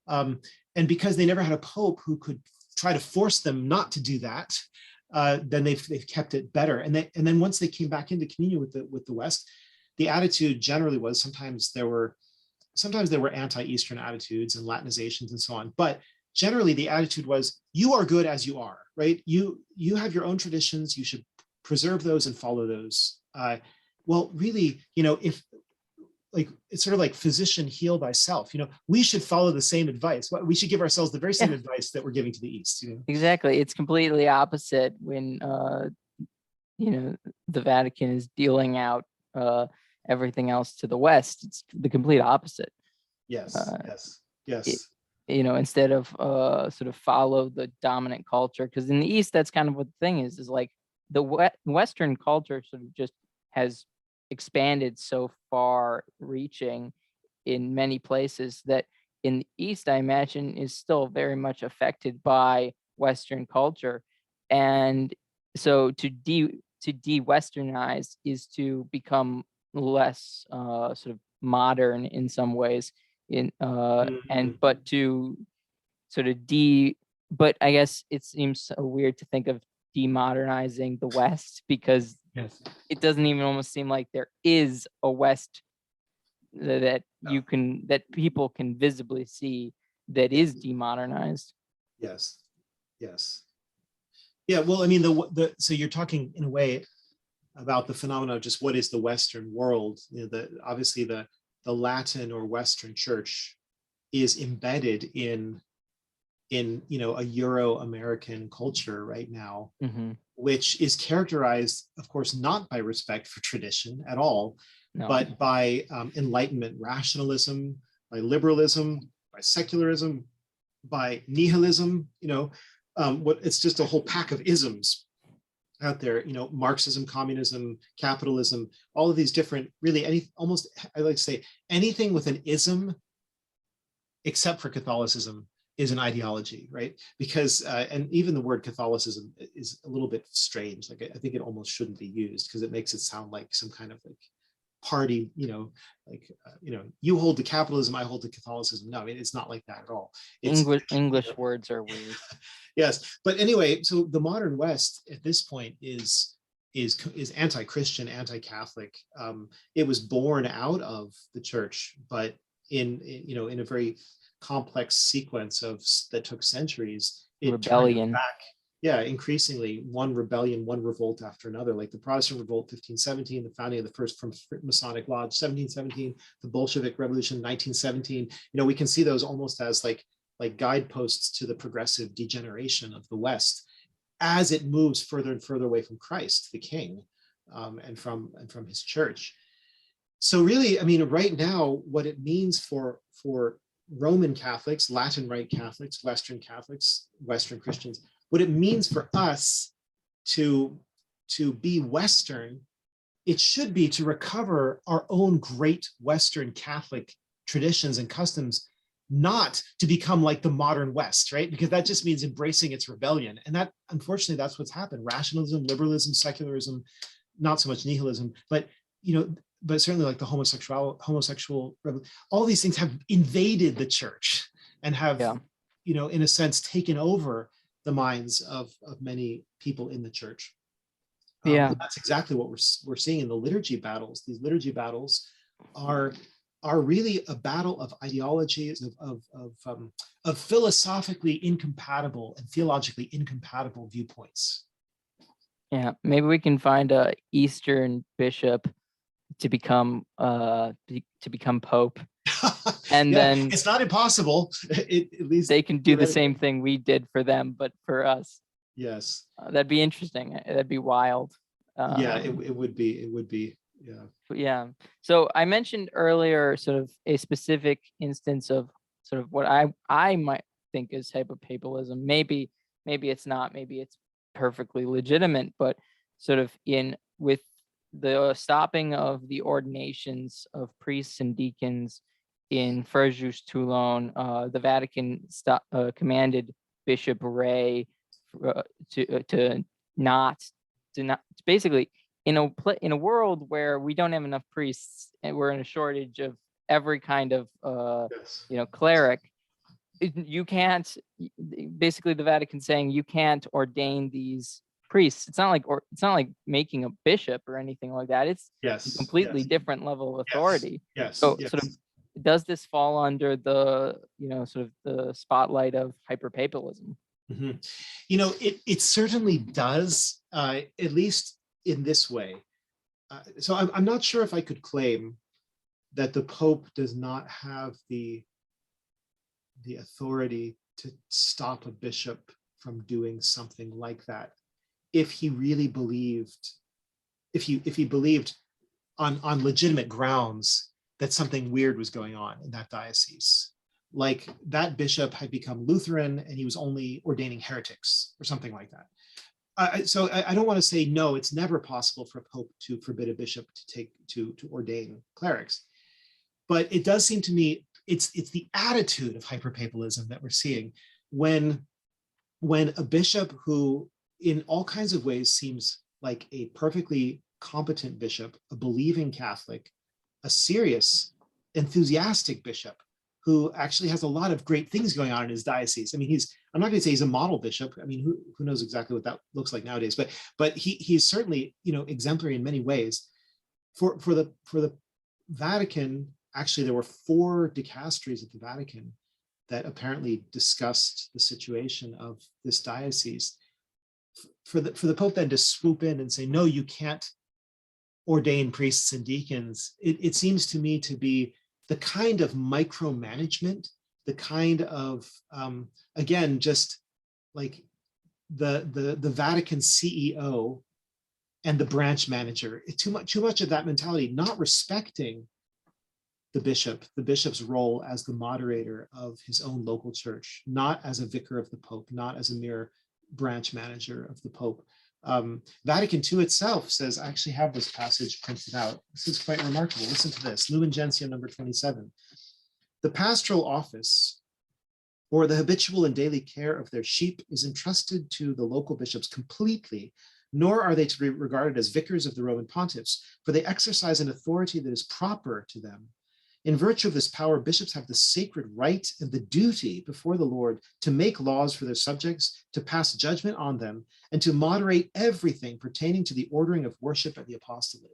And because they never had a pope who could try to force them not to do that, then they've kept it better. And then once they came back into communion with the West, the attitude generally was sometimes there were anti-Eastern attitudes and Latinizations and so on, but generally the attitude was, you are good as you are, right? You have your own traditions, you should preserve those and follow those. Well, really, if it's sort of like physician, heal thyself, we should follow the same advice. We should give ourselves the very same advice that we're giving to the East. Exactly. It's completely opposite when the Vatican is dealing out everything else to the West. It's the complete opposite. Yes. Instead of sort of follow the dominant culture, because in the East, that's kind of what the thing is like the Western culture sort of just has expanded so far reaching in many places that in the East, I imagine, is still very much affected by Western culture. And so to de-Westernize is to become less sort of modern in some ways, but to sort of but I guess it seems so weird to think of demodernizing the West, because it doesn't even almost seem like there is a West that people can visibly see that is demodernized. Yes. Yeah. Well, I mean, so you're talking in a way about the phenomenon of just what is the Western world. Obviously the Latin or Western Church is embedded in a Euro-American culture right now, which is characterized, of course, not by respect for tradition at all, but by Enlightenment rationalism, by liberalism, by secularism, by nihilism. It's just a whole pack of isms out there. Marxism, communism, capitalism, all of these different, really I like to say anything with an ism, except for Catholicism, is an ideology, right? Because, and even the word Catholicism is a little bit strange. Like, I think it almost shouldn't be used because it makes it sound like some kind of like party, like, you hold to capitalism, I hold to Catholicism. No, I mean, it's not like that at all. It's English words are weird. Yes, but anyway, so the modern West at this point is anti-Christian, anti-Catholic. It was born out of the church, but in a very complex sequence that took centuries, it Rebellion. turned it back. Yeah, increasingly one rebellion, one revolt after another, like the Protestant Revolt 1517, the founding of the first Masonic Lodge 1717, the Bolshevik Revolution 1917. We can see those almost as like guideposts to the progressive degeneration of the West as it moves further and further away from Christ, the King, and from his church. So really, I mean, right now, what it means for Roman Catholics, Latin Rite Catholics, Western Catholics, Western Christians, what it means for us to be Western, it should be to recover our own great Western Catholic traditions and customs, not to become like the modern West, right? Because that just means embracing its rebellion. And that, unfortunately, that's what's happened. Rationalism, liberalism, secularism, not so much nihilism, but certainly like the homosexual, all these things have invaded the church and have, in a sense, taken over the minds of many people in the church. That's exactly what we're seeing in the liturgy battles. These liturgy battles are really a battle of ideologies, of philosophically incompatible and theologically incompatible viewpoints. Yeah, maybe we can find a Eastern bishop to become Pope, and then it's not impossible. At least they can do the same thing we did for them, but for us. Yes, that'd be interesting. That'd be wild. It would be. Yeah. So I mentioned earlier sort of a specific instance of sort of what I might think is hyperpapalism. Maybe it's not. Maybe it's perfectly legitimate, but sort of with the stopping of the ordinations of priests and deacons in Frejus Toulon, the Vatican commanded Bishop Ray to not basically, in a world where we don't have enough priests and we're in a shortage of every kind of cleric, you can't, basically the Vatican saying you can't ordain these priests. It's not like making a bishop or anything like that. It's a completely different level of authority. So sort of, does this fall under the sort of the spotlight of hyperpapalism? Mm-hmm. It certainly does, at least in this way. So I'm not sure if I could claim that the Pope does not have the authority to stop a bishop from doing something like that, if he really believed, if he believed on legitimate grounds that something weird was going on in that diocese. Like that bishop had become Lutheran and he was only ordaining heretics or something like that. So I don't want to say no, it's never possible for a pope to forbid a bishop to ordain clerics. But it does seem to me it's the attitude of hyperpapalism that we're seeing when a bishop who in all kinds of ways seems like a perfectly competent bishop, a believing Catholic, a serious, enthusiastic bishop who actually has a lot of great things going on in his diocese. I mean, I'm not going to say he's a model bishop. I mean, who knows exactly what that looks like nowadays, but he's certainly, exemplary in many ways. For the Vatican, actually, there were 4 dicasteries at the Vatican that apparently discussed the situation of this diocese. For the Pope then to swoop in and say, no, you can't ordain priests and deacons, it seems to me to be the kind of micromanagement, the kind of, again, just like the Vatican CEO and the branch manager, too much of that mentality, not respecting the bishop's role as the moderator of his own local church, not as a vicar of the Pope, not as a mere branch manager of the Pope. Vatican II itself says, I actually have this passage printed out. This is quite remarkable. Listen to this, Lumen Gentium number 27. The pastoral office or the habitual and daily care of their sheep is entrusted to the local bishops completely, nor are they to be regarded as vicars of the Roman pontiffs, for they exercise an authority that is proper to them. In virtue of this power, bishops have the sacred right and the duty before the Lord to make laws for their subjects, to pass judgment on them, and to moderate everything pertaining to the ordering of worship at the apostolate.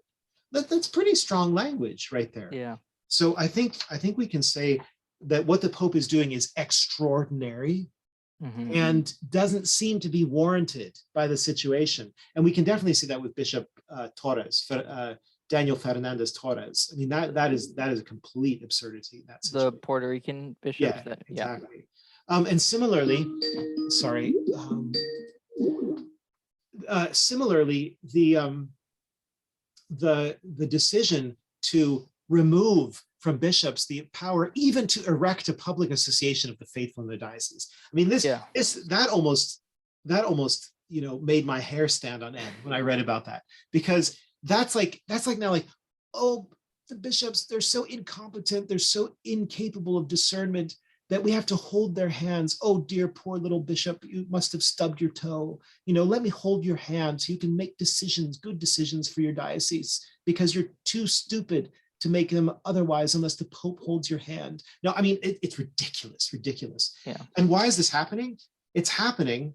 That's pretty strong language right there. Yeah. So I think we can say that what the Pope is doing is extraordinary and doesn't seem to be warranted by the situation. And we can definitely see that with Bishop Torres, Daniel Fernandez Torres. I mean, that is a complete absurdity. That's The Puerto Rican bishop. yeah, exactly. And similarly, sorry. Similarly, the decision to remove from bishops the power even to erect a public association of the faithful in the diocese. I mean, that almost made my hair stand on end when I read about that, because that's like now like, oh, the bishops, they're so incompetent, they're so incapable of discernment that we have to hold their hands. Oh dear, poor little bishop, you must have stubbed your toe. Let me hold your hand so you can make decisions, good decisions for your diocese, because you're too stupid to make them otherwise unless the Pope holds your hand. No, I mean, it's ridiculous. Yeah. And why is this happening? It's happening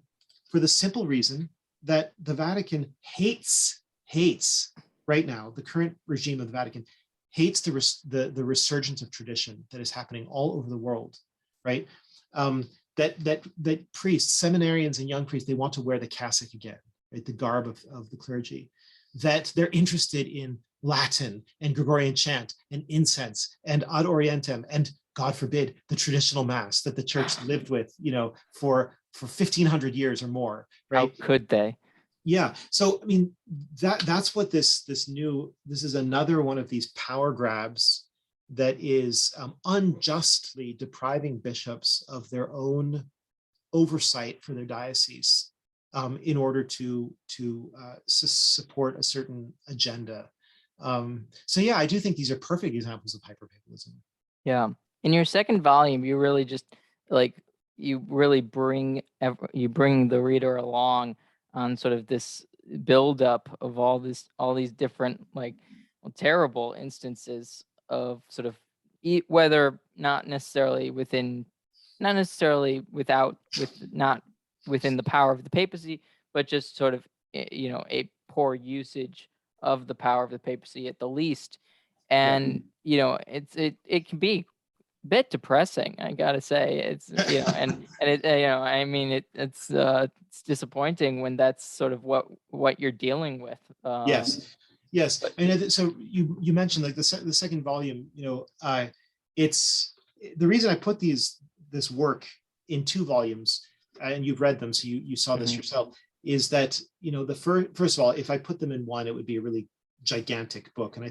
for the simple reason that the Vatican hates right now, the current regime of the Vatican hates the resurgence of tradition that is happening all over the world, right? That priests, seminarians and young priests, they want to wear the cassock again, right? The garb of the clergy, that they're interested in Latin and Gregorian chant and incense and ad orientem and, God forbid, the traditional mass that the church lived with, for 1,500 years or more, right? How could they? Yeah. So, I mean, that's what this is another one of these power grabs that is unjustly depriving bishops of their own oversight for their diocese in order to support a certain agenda. So yeah, I do think these are perfect examples of hyperpapalism. Yeah. In your second volume, you really just bring the reader along on sort of this buildup of all these different terrible instances of sort of whether not necessarily within the power of the papacy, but just sort of a poor usage of the power of the papacy at the least. And it can be a bit depressing, I gotta say. It's and it I mean it's disappointing when that's sort of what you're dealing with. Yes. But, and so you mentioned like the second volume. It's the reason I put this work in 2 volumes, and you've read them, so you saw this yourself. Is that the first of all, if I put them in one, it would be a really gigantic book, and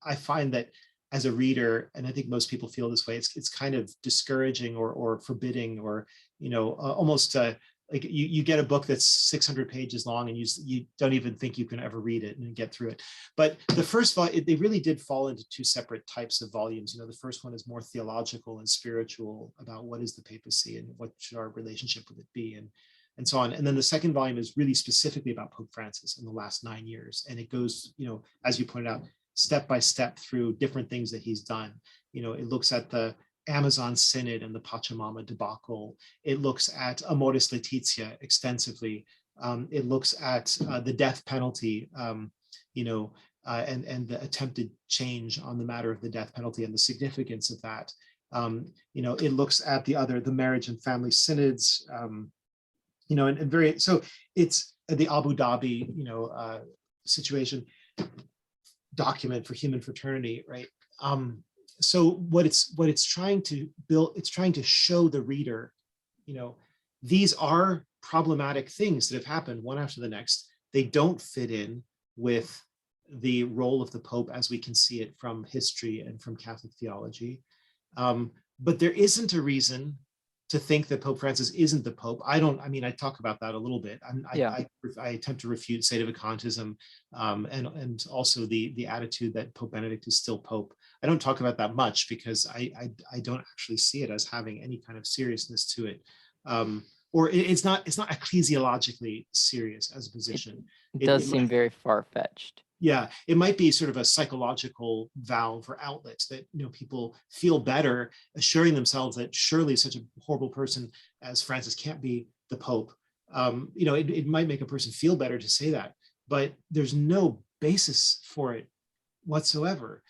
I find that as a reader, and I think most people feel this way, it's kind of discouraging or forbidding, or almost like you get a book that's 600 pages long and you don't even think you can ever read it and get through it. But the first volume, they really did fall into 2 separate types of volumes. The first one is more theological and spiritual about what is the papacy and what should our relationship with it be, and so on. And then the second volume is really specifically about Pope Francis in the last 9 years. And it goes, as you pointed out, step by step through different things that he's done. It looks at the Amazon Synod and the Pachamama debacle. It looks at Amoris Laetitia extensively. It looks at the death penalty, and the attempted change on the matter of the death penalty and the significance of that. It looks at the marriage and family synods, so it's the Abu Dhabi, situation document for human fraternity, right? So what it's trying to build, it's trying to show the reader, these are problematic things that have happened one after the next. They don't fit in with the role of the Pope as we can see it from history and from Catholic theology. But there isn't a reason to think that Pope Francis isn't the Pope. I talk about that a little bit. Yeah. I attempt to refute sedevacantism, and also the attitude that Pope Benedict is still Pope. I don't talk about that much because I don't actually see it as having any kind of seriousness to it. Or it's not ecclesiologically serious as a position. It does seem very far-fetched. Yeah, it might be sort of a psychological valve or outlet that, people feel better assuring themselves that surely such a horrible person as Francis can't be the Pope. It might make a person feel better to say that, but there's no basis for it whatsoever,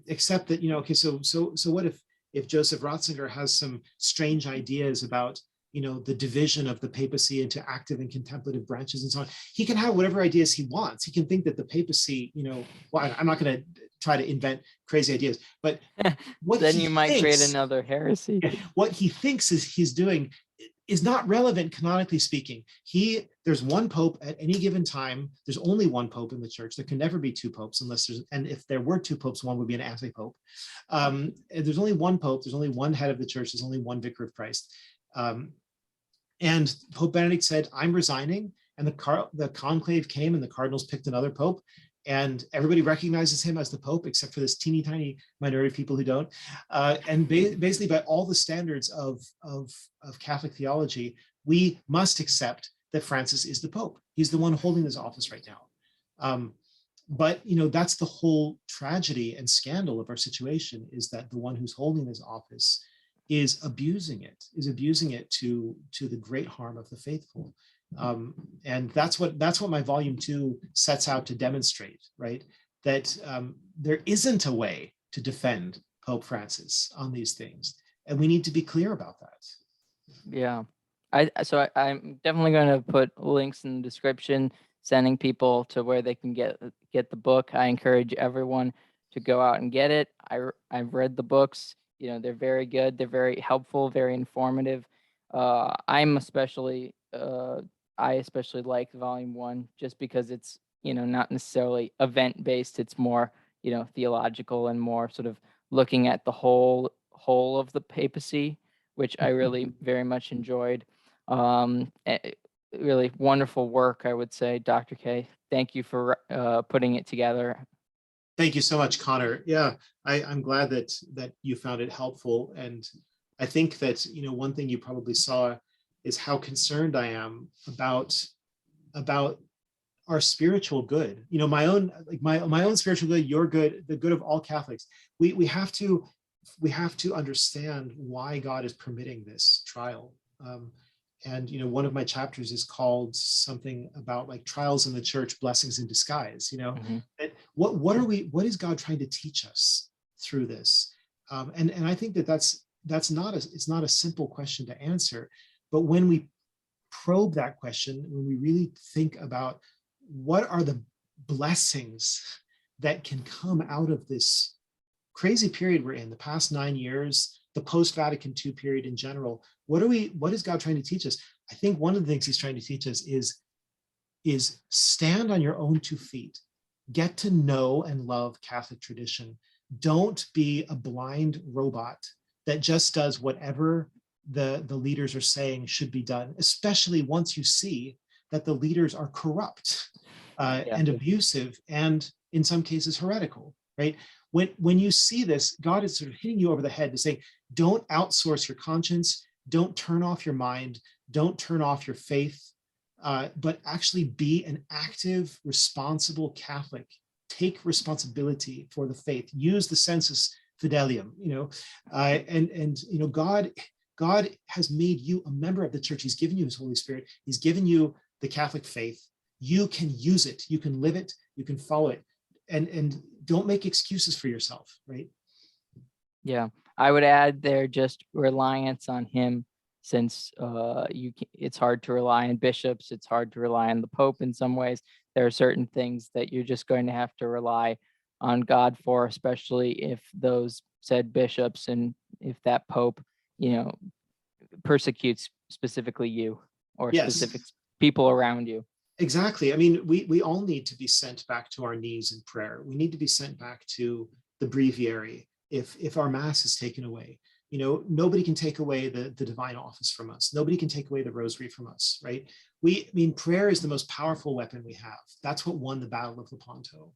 except that, okay, so what if Joseph Ratzinger has some strange ideas about the division of the papacy into active and contemplative branches and so on. He can have whatever ideas he wants. He can think that the papacy, well, I'm not going to try to invent crazy ideas, but what then you might create another heresy. What he thinks is he's doing is not relevant canonically speaking. There's one pope at any given time. There's only one pope in the church. There can never be two popes and if there were two popes, one would be an anti-pope. There's only one pope. There's only one head of the church. There's only one vicar of Christ. And Pope Benedict said, I'm resigning. And the conclave came and the cardinals picked another pope. And everybody recognizes him as the Pope, except for this teeny tiny minority of people who don't. And basically by all the standards of Catholic theology, we must accept that Francis is the Pope. He's the one holding this office right now. But that's the whole tragedy and scandal of our situation, is that the one who's holding this office is abusing it to the great harm of the faithful. And that's what my volume 2 sets out to demonstrate, right? That there isn't a way to defend Pope Francis on these things, and we need to be clear about that. Yeah, I'm definitely going to put links in the description, sending people to where they can get the book. I encourage everyone to go out and get it. I've read the books. They're very good. They're very helpful, very informative. I especially like volume 1 just because it's, not necessarily event based. It's more, theological and more sort of looking at the whole of the papacy, which I really very much enjoyed. Really wonderful work, I would say, Dr. K. Thank you for putting it together. Thank you so much, Connor. Yeah, I'm glad that you found it helpful. And I think that, one thing you probably saw is how concerned I am about our spiritual good. My own spiritual good, your good, the good of all Catholics. We have to understand why God is permitting this trial. And one of my chapters is called something about like trials in the church, blessings in disguise. Mm-hmm. What is God trying to teach us through this? And I think it's not a simple question to answer, but when we probe that question, when we really think about what are the blessings that can come out of this crazy period we're in, the past 9 years, the post-Vatican II period in general, what is God trying to teach us? I think one of the things he's trying to teach us is stand on your own 2 feet, get to know and love Catholic tradition. Don't be a blind robot that just does whatever the leaders are saying should be done, especially once you see that the leaders are corrupt and abusive and in some cases heretical, right? When you see this, God is sort of hitting you over the head to say, don't outsource your conscience, don't turn off your mind, don't turn off your faith, but actually be an active, responsible Catholic. Take responsibility for the faith. Use the sensus fidelium, God has made you a member of the church. He's given you his Holy Spirit. He's given you the Catholic faith. You can use it. You can live it. You can follow it. And don't make excuses for yourself, right? Yeah, I would add there just reliance on him, since it's hard to rely on bishops. It's hard to rely on the Pope in some ways. There are certain things that you're just going to have to rely on God for, especially if those said bishops and if that Pope, persecutes specifically you or specific people around you. Exactly. I mean, we all need to be sent back to our knees in prayer. We need to be sent back to the breviary if our mass is taken away. nobody can take away the divine office from us. Nobody can take away the rosary from us, right? Prayer is the most powerful weapon we have. That's what won the Battle of Lepanto.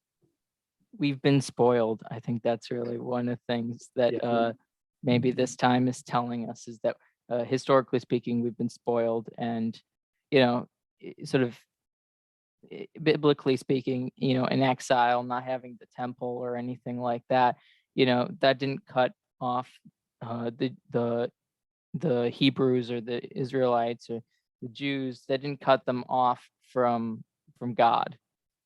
We've been spoiled. I think that's really one of the things that maybe this time is telling us, is that historically speaking, we've been spoiled, and sort of biblically speaking, in exile, not having the temple or anything like that, that didn't cut off the Hebrews or the Israelites or the Jews. That didn't cut them off from God.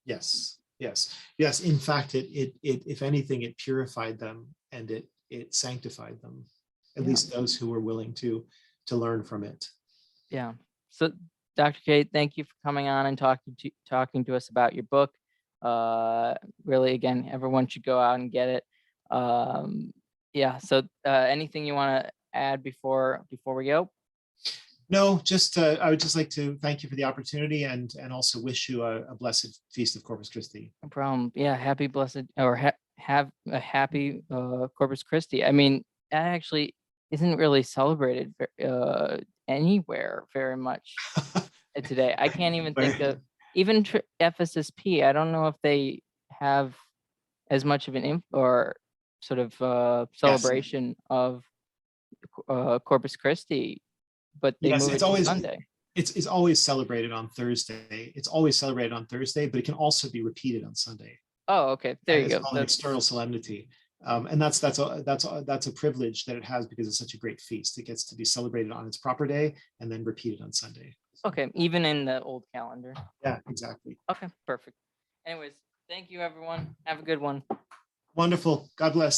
Yes. In fact, it if anything, it purified them, and it sanctified them. At least those who were willing to learn from it. Yeah. So, Dr. Kate, thank you for coming on and talking to us about your book. Really, again, everyone should go out and get it. So anything you want to add before we go? No, just I would just like to thank you for the opportunity, and also wish you a blessed feast of Corpus Christi. No problem. Yeah, happy blessed, or have a happy Corpus Christi. That actually isn't really celebrated anywhere very much today. I can't even think of even FSSP. I don't know if they have as much of an sort of celebration of Corpus Christi, but they move it to Sunday. It's always celebrated on Thursday. It's always celebrated on Thursday, but it can also be repeated on Sunday. Oh, okay. There you go. It's an external solemnity. And that's a privilege that it has, because it's such a great feast. It gets to be celebrated on its proper day and then repeated on Sunday. Okay, even in the old calendar. Yeah, exactly. Okay, perfect. Anyways, thank you, everyone. Have a good one. Wonderful. God bless.